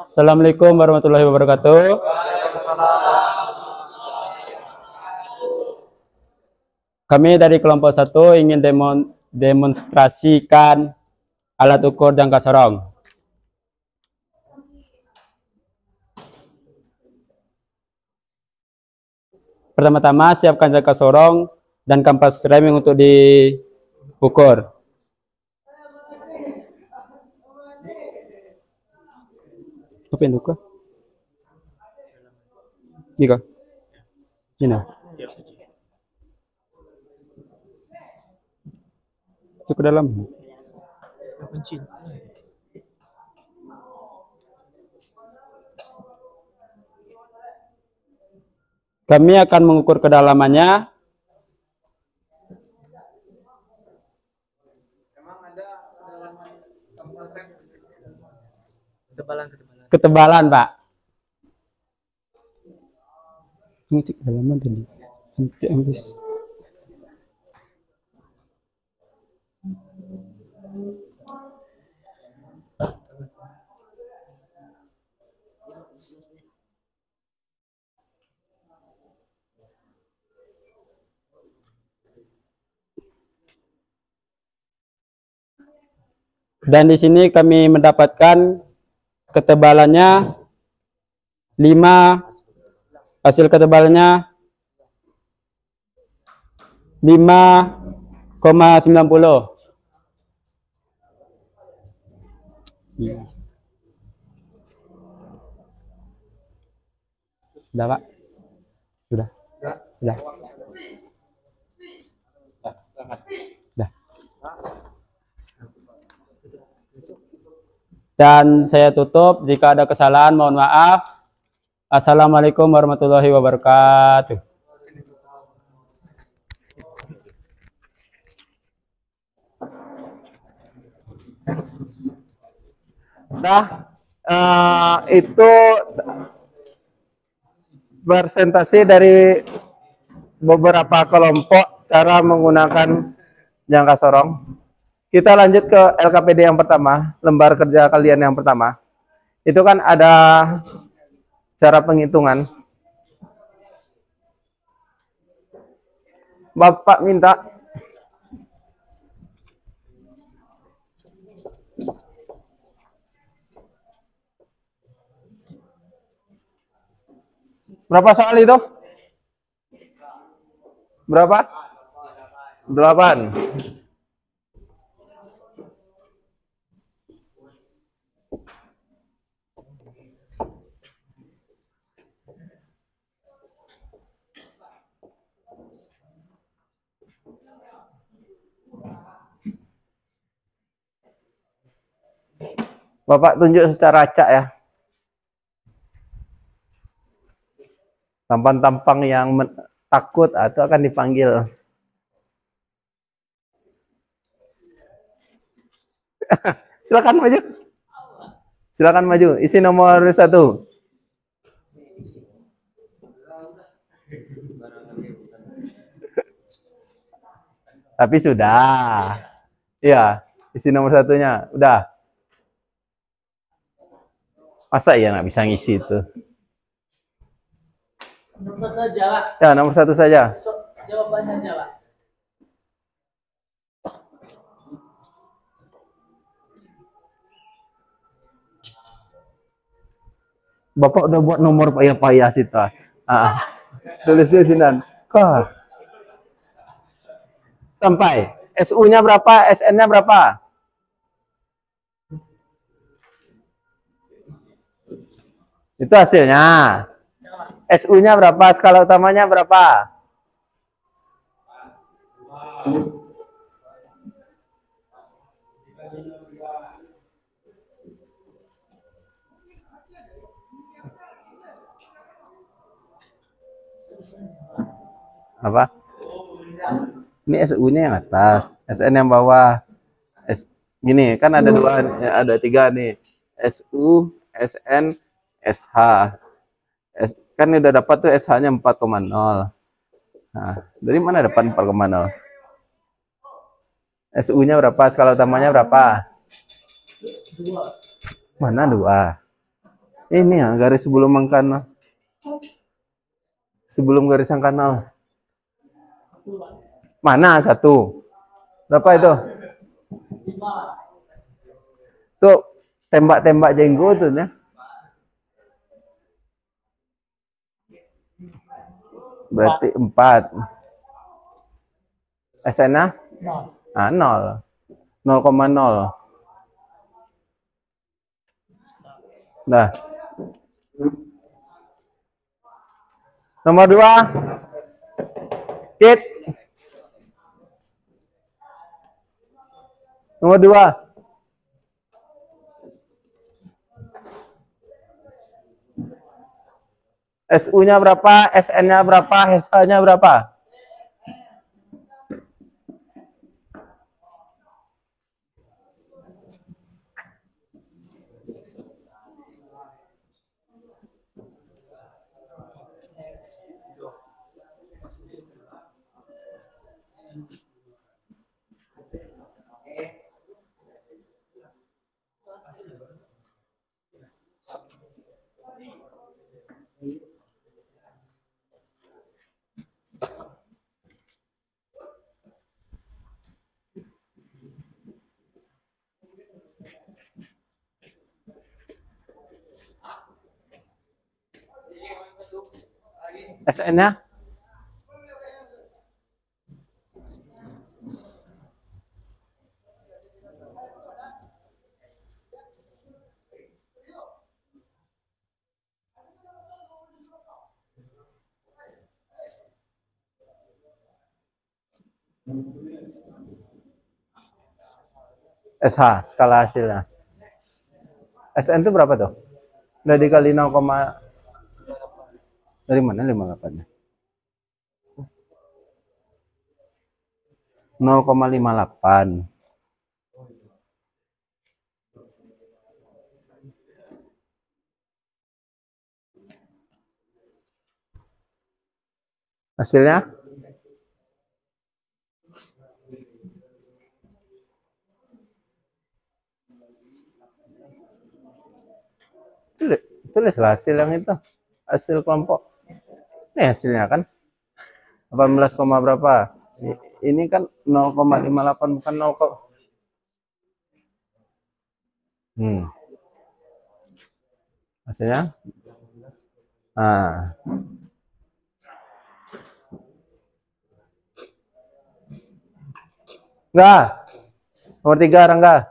Assalamualaikum warahmatullahi wabarakatuh. Kami dari kelompok 1 ingin demonstrasikan alat ukur jangka sorong. Pertama-tama siapkan jangka sorong dan kampas rem untuk diukur. Apa yang duka? Jika ini itu ke dalam. Kami akan mengukur kedalamannya. Ketebalan, Pak. Ngecek kedalaman tadi. Nanti habis. Dan di sini kami mendapatkan ketebalannya 5, hasil ketebalannya 5,90. Sudah, Pak? Sudah. Sudah. Sudah. Dan saya tutup, jika ada kesalahan mohon maaf. Assalamualaikum warahmatullahi wabarakatuh. Nah, itu presentasi dari beberapa kelompok cara menggunakan jangka sorong. Kita lanjut ke LKPD yang pertama, lembar kerja kalian yang pertama. Itu kan ada cara penghitungan. Bapak minta Berapa soal itu? Berapa? 8. Bapak tunjuk secara acak ya. Tampang-tampang yang takut atau akan dipanggil. Silakan maju. Silakan maju. Isi nomor 1. Tapi sudah. Iya, isi nomor 1-nya. Udah. Masa ya nggak bisa ngisi itu? Nomor satu Jawa. Ya, nomor 1 saja. Jawabannya Jawa. Bapak udah buat nomor payah-payah situ. Tulis di sini. Kah. Sampai. SU-nya berapa? SN-nya berapa? Itu hasilnya. SU-nya berapa? Skala utamanya berapa? Apa? Ini SU-nya yang atas, SN yang bawah. Gini, kan ada 2, ada 3 nih. SU, SN, SH. Kan udah dapat tuh SH-nya 4,0. Nah, dari mana dapat 4,0? SU-nya berapa? Skala utamanya berapa? 2. Mana 2? Ini ya, garis sebelum angka 0. Sebelum garis angka 0. Mana 1? Berapa itu? 5. Tuh, tembak-tembak jenggot tuh ya. Berarti 4. SN-nya? 0. 0,0. Nah. Nomor 2. Kit. Nomor 2. SU-nya berapa? SN-nya berapa? SH-nya berapa? SN-nya? SH, skala hasilnya. SN itu berapa tuh? Udah dikali 0, dari mana 58-nya? 0,58. Hasilnya? Tulislah hasil yang itu. Hasil kelompok. Ini hasilnya kan. 18, berapa? Ini kan 0,58 bukan 0 kok. Hasilnya? Nah. Enggak. Nomor 3 Rangga.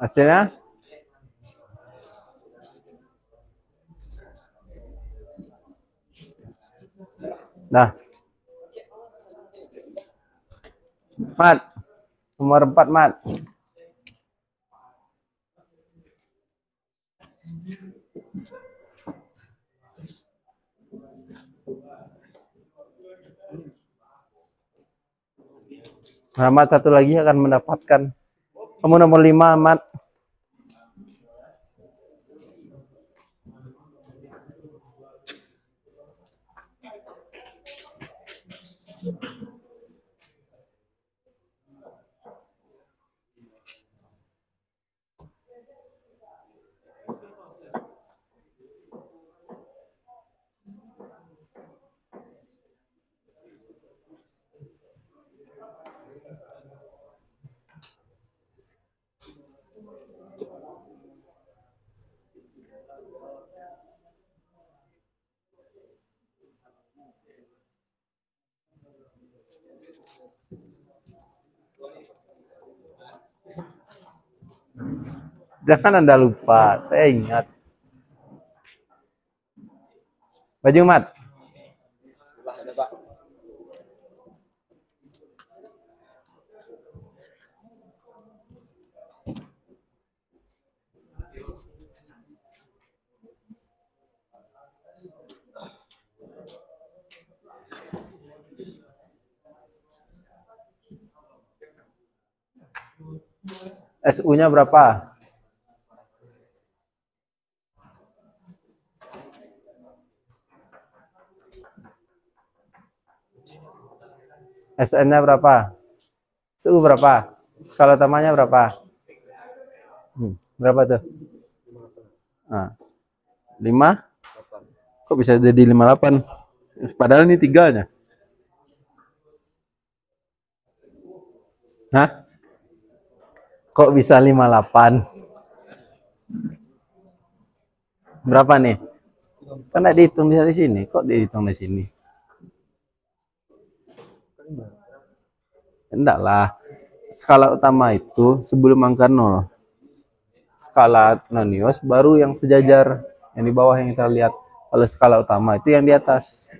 Hasilnya? Nah. Mat. Nomor 4, Mat. Rahmat satu lagi akan mendapatkan. Kamu nomor 5, Mat. Jangan Anda lupa, saya ingat. Baju Mat. SU-nya berapa? SN-nya berapa? SU berapa? Skala utamanya berapa? Berapa tuh? Nah, 5? Kok bisa jadi 58? Padahal ini 3-nya. Hah? Kok bisa 58? Berapa nih? Kan tidak dihitung di sini. Kok dihitung di sini? Enggak lah. Skala utama itu sebelum angka 0. Skala nonius baru yang sejajar. Yang di bawah yang kita lihat. Kalau skala utama itu yang di atas.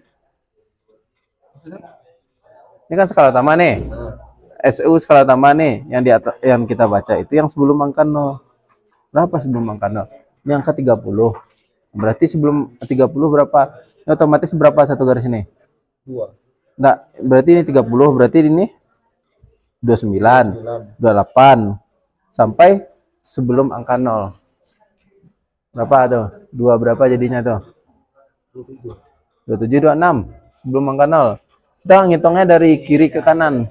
Ini kan skala utama nih. SU skala utama nih. Yang di atas, yang kita baca itu yang sebelum angka 0. Berapa sebelum angka 0? Ini angka 30. Berarti sebelum 30 berapa? Ini otomatis berapa satu garis ini? 2. Enggak, berarti ini 30, berarti ini 29, 28 sampai sebelum angka 0. Berapa tuh? 2 berapa jadinya tuh? 27, 26 sebelum angka 0. Kita ngitungnya dari kiri ke kanan.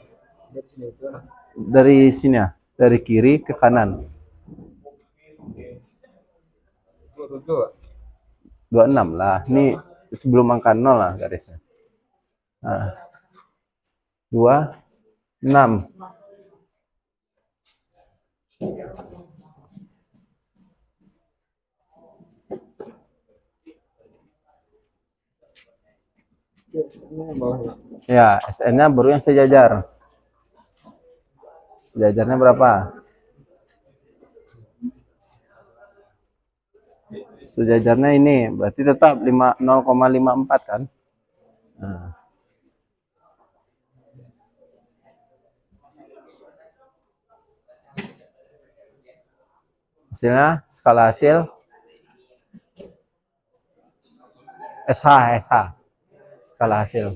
Dari sini ya, dari kiri ke kanan. 26 lah. Ini sebelum angka 0 lah garisnya. Nah. 26. Ya, SN-nya baru yang sejajar. Sejajarnya berapa? Sejajarnya ini, berarti tetap 0,54 kan? Nah. Hasilnya skala hasil SH skala hasil.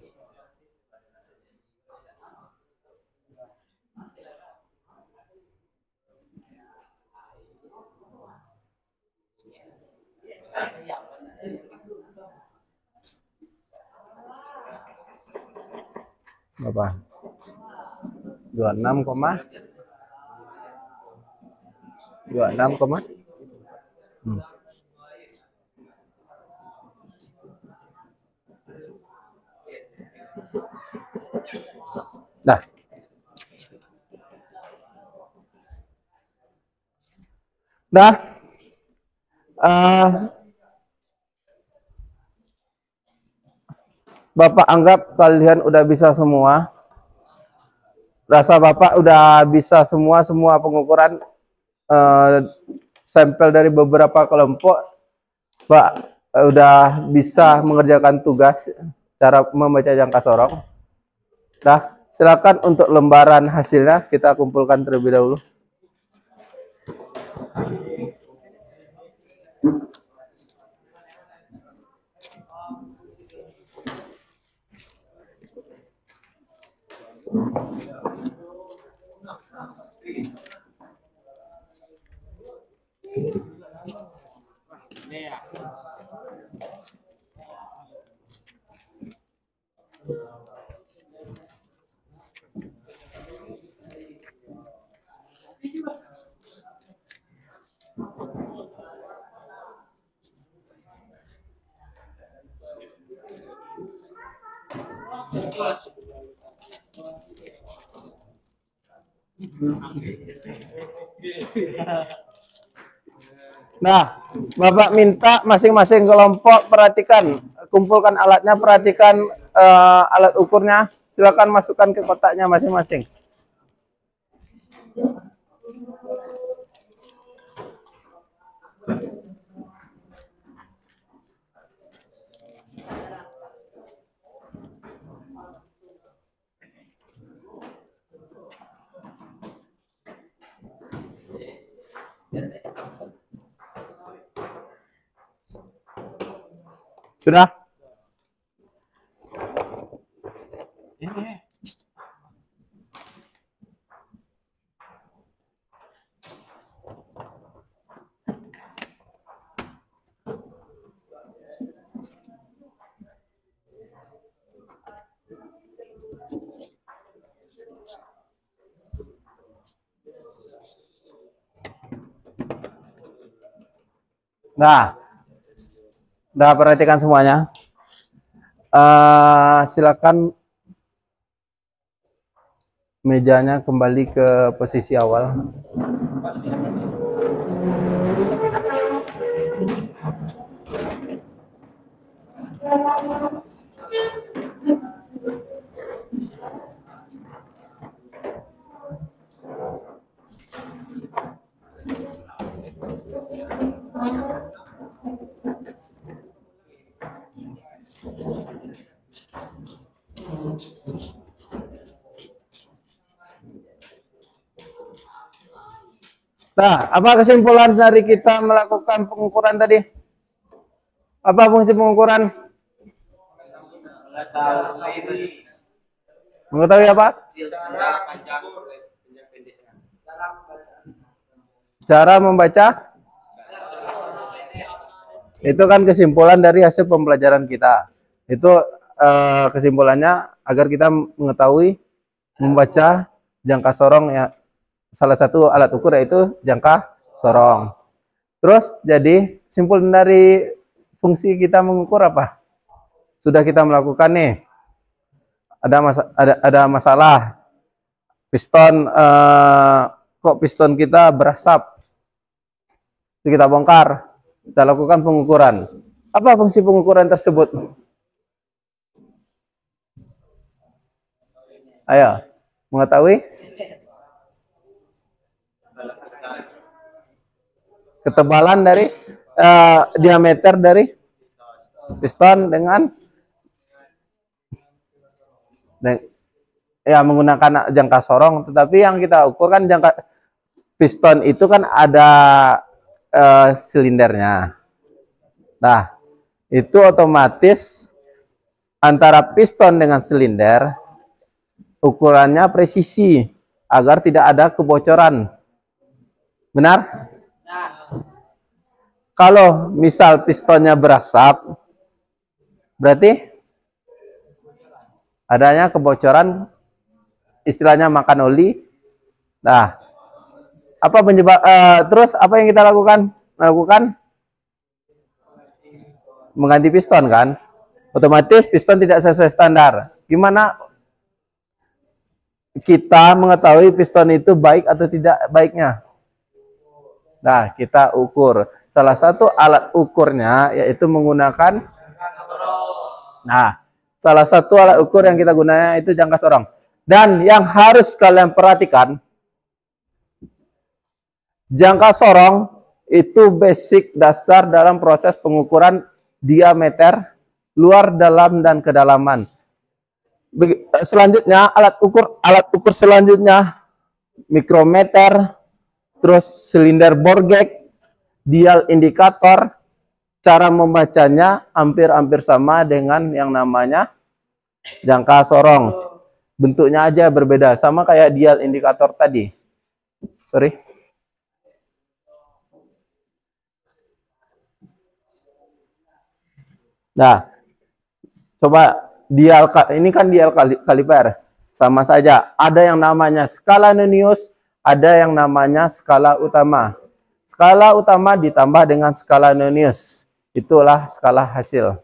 Berapa? 26, 26, Nah. Dah. Bapak anggap kalian udah bisa semua. Rasa Bapak udah bisa semua pengukuran sampel dari beberapa kelompok. Pak udah bisa mengerjakan tugas cara membaca jangka sorong. Nah, silakan untuk lembaran hasilnya kita kumpulkan terlebih dahulu. Nah, Bapak minta masing-masing kelompok perhatikan, kumpulkan alatnya, perhatikan alat ukurnya, silakan masukkan ke kotaknya masing-masing. Sudah? Nah, udah perhatikan semuanya. Silakan mejanya kembali ke posisi awal. Nah, apa kesimpulan dari kita melakukan pengukuran tadi? Apa fungsi pengukuran? Mengetahui apa? Cara membaca? Itu kan kesimpulan dari hasil pembelajaran kita. Itu kesimpulannya agar kita mengetahui membaca jangka sorong ya. Salah satu alat ukur yaitu jangka sorong. Terus jadi kesimpulan dari fungsi kita mengukur apa? Sudah kita melakukan nih. Ada masalah. Piston kok piston kita berasap. Itu kita bongkar. Kita lakukan pengukuran. Apa fungsi pengukuran tersebut? Ayo, mengetahui? Ketebalan dari diameter dari piston dengan ya menggunakan jangka sorong, tetapi yang kita ukur kan jangka piston itu kan ada silindernya. Nah, itu otomatis antara piston dengan silinder ukurannya presisi agar tidak ada kebocoran. Benar? Kalau misal pistonnya berasap, berarti adanya kebocoran, istilahnya makan oli. Nah, apa penyebab? Terus apa yang kita lakukan? Mengganti piston kan? Otomatis piston tidak sesuai standar. Gimana kita mengetahui piston itu baik atau tidak baiknya? Nah, kita ukur. Salah satu alat ukurnya yaitu menggunakan, salah satu alat ukur yang kita gunakan itu jangka sorong. Dan yang harus kalian perhatikan, jangka sorong itu basic dasar dalam proses pengukuran diameter luar, dalam, dan kedalaman. Selanjutnya alat ukur selanjutnya mikrometer, terus silinder bore gauge, dial indikator. Cara membacanya hampir sama dengan yang namanya jangka sorong. Bentuknya aja berbeda, sama kayak dial indikator tadi. Sorry. Nah, coba dial, ini kan dial kaliper. Sama saja, ada yang namanya skala Nonius, ada yang namanya skala utama. Skala utama ditambah dengan skala Nonius, itulah skala hasil.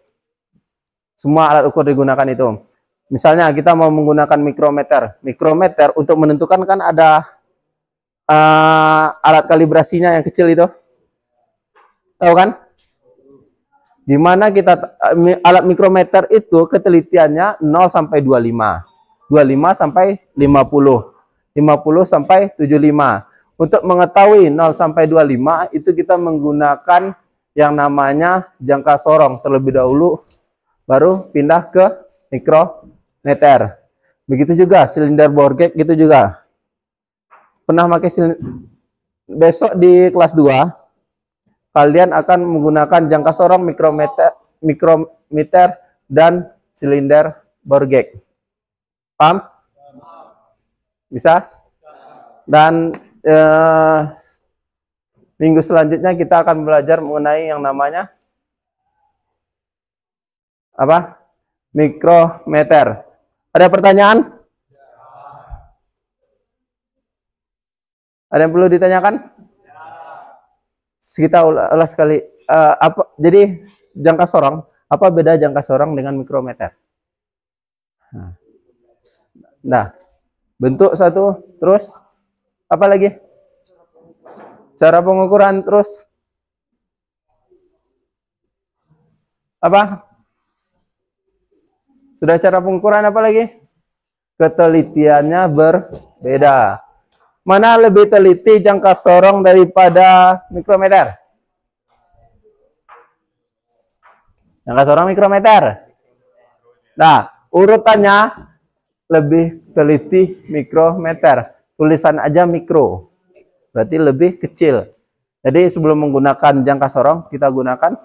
Semua alat ukur digunakan itu. Misalnya kita mau menggunakan mikrometer. Mikrometer untuk menentukan kan ada alat kalibrasinya yang kecil itu. Tahu kan? Dimana kita alat mikrometer itu ketelitiannya 0 sampai 25. 25 sampai 50. 50 sampai 75. Untuk mengetahui 0 sampai 25 itu kita menggunakan yang namanya jangka sorong terlebih dahulu, baru pindah ke mikrometer. Begitu juga silinder bore gauge gitu juga. Pernah pakai besok di kelas 2 kalian akan menggunakan jangka sorong, mikrometer dan silinder bore gauge. Paham? Bisa? Dan minggu selanjutnya kita akan belajar mengenai yang namanya apa? Mikrometer. Ada pertanyaan? Ada yang perlu ditanyakan? Kita ulas sekali. Jadi jangka sorong, apa beda jangka sorong dengan mikrometer? Nah, bentuk satu, terus apa lagi? Cara pengukuran, terus apa? Sudah cara pengukuran, apa lagi? Ketelitiannya berbeda. Mana lebih teliti jangka sorong daripada mikrometer? Jangka sorong mikrometer. Nah, urutannya lebih teliti mikrometer. Tulisan aja mikro. Berarti lebih kecil. Jadi sebelum menggunakan jangka sorong, kita gunakan.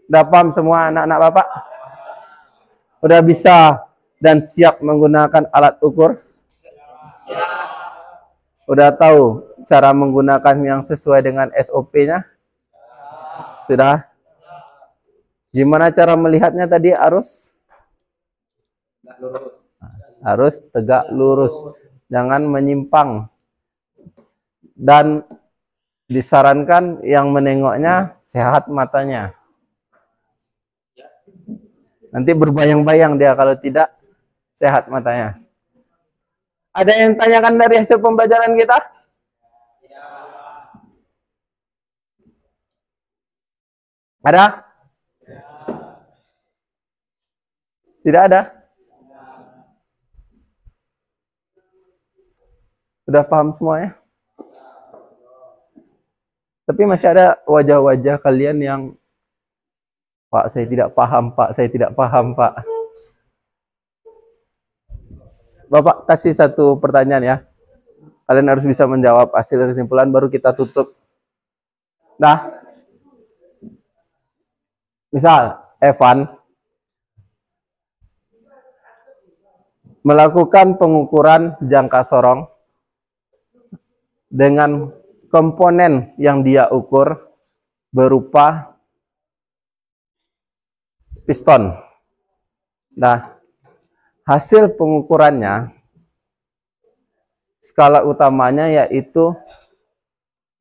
Udah paham semua anak-anak Bapak? Udah bisa dan siap menggunakan alat ukur? Udah tahu cara menggunakan yang sesuai dengan SOP-nya? Sudah? Gimana cara melihatnya tadi? Harus tegak lurus. Jangan menyimpang. Dan disarankan yang menengoknya sehat matanya. Nanti berbayang-bayang dia kalau tidak sehat matanya. Ada yang tanyakan dari hasil pembelajaran kita? Ada? Tidak ada? Sudah paham semuanya? Tapi masih ada wajah-wajah kalian yang, Pak, saya tidak paham, Pak, saya tidak paham, Pak. Bapak kasih satu pertanyaan ya. Kalian harus bisa menjawab hasil kesimpulan, baru kita tutup Nah, misal Evan melakukan pengukuran jangka sorong dengan komponen yang dia ukur berupa piston. Nah, hasil pengukurannya skala utamanya yaitu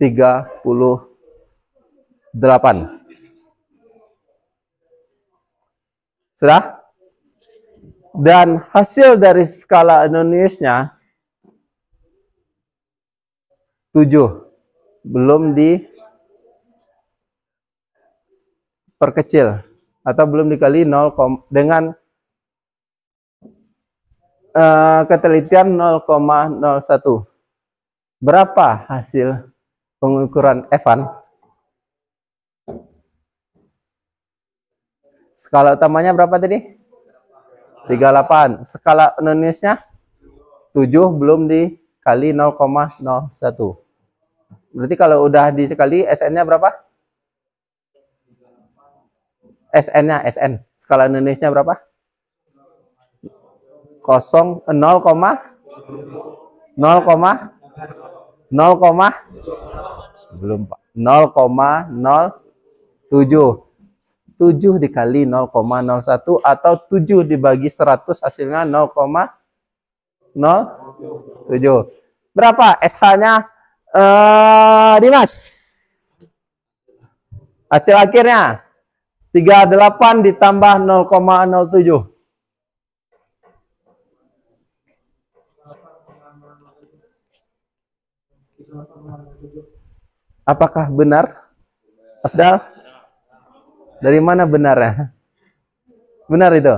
38. Sudah? Dan hasil dari skala Anoniusnya 7. Belum diperkecil atau belum dikali 0 dengan ketelitian 0,01. Berapa hasil pengukuran Evan? Skala utamanya berapa tadi? 38. Skala Anoniusnya 7 belum dikali 0,01. Berarti kalau udah disekali SN-nya berapa? SN-nya, SN. Skala Anoniusnya berapa? 0, 0, belum Pak. 0,07. 7 dikali 0,01 atau 7 dibagi 100 hasilnya 0,07. Berapa SH-nya Dimas? Hasil akhirnya 38 ditambah 0,07. Apakah benar, Afdal? Dari mana benarnya? Benar itu?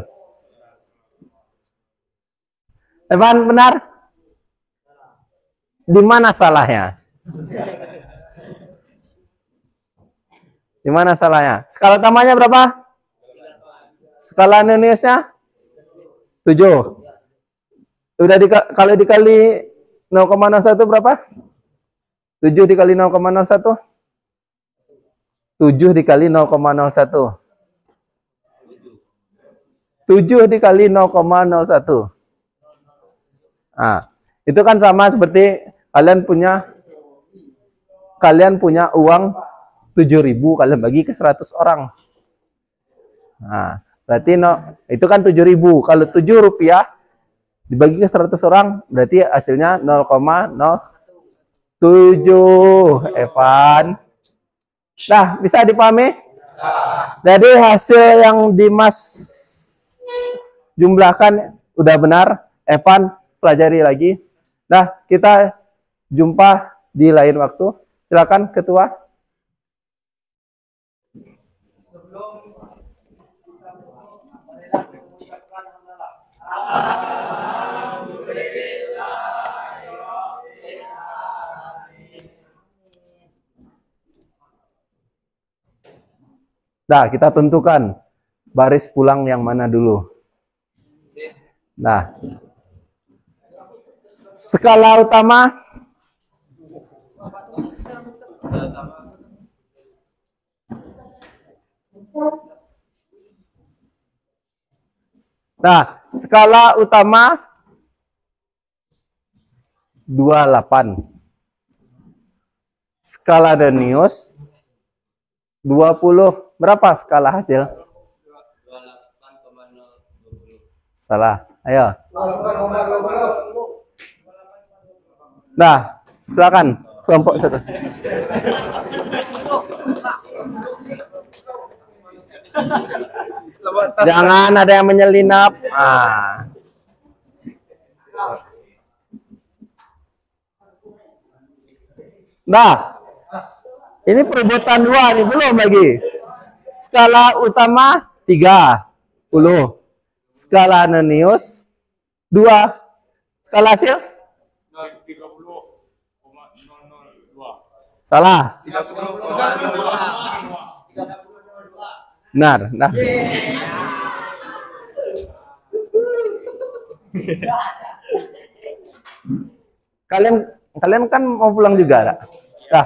Evan, benar? Di mana salahnya? Di mana salahnya? Skala utamanya berapa? Skala Anoniusnya 7. Udah kalau dikali 0,01 berapa? 7 dikali 0,01? 7 dikali 0,01. 7 dikali 0,01. Nah, itu kan sama seperti kalian punya uang 7.000, kalian bagi ke 100 orang. Nah, berarti itu kan 7.000. Kalau 7 rupiah dibagi ke 100 orang, berarti hasilnya 0,07. Evan. Nah, bisa dipahami? Jadi hasil yang Dimas jumlahkan udah benar. Evan, pelajari lagi. Nah, kita jumpa di lain waktu. Silakan Ketua. Sebelum kita marilah mengucapkan hamdalah. Nah, kita tentukan baris pulang yang mana dulu. Nah, skala utama skala utama 28. Skala Anonius 20. Berapa skala hasil? 28,020. Salah. Ayo. Nah, silakan kelompok satu. Jangan ada yang menyelinap. Nah, ini perebutan 2 nih, belum lagi. Skala utama 30. Skala Anonius 2. Skala hasil? 30,002. Salah. 30,002. Benar. Nah. Kalian kan mau pulang juga, Nah.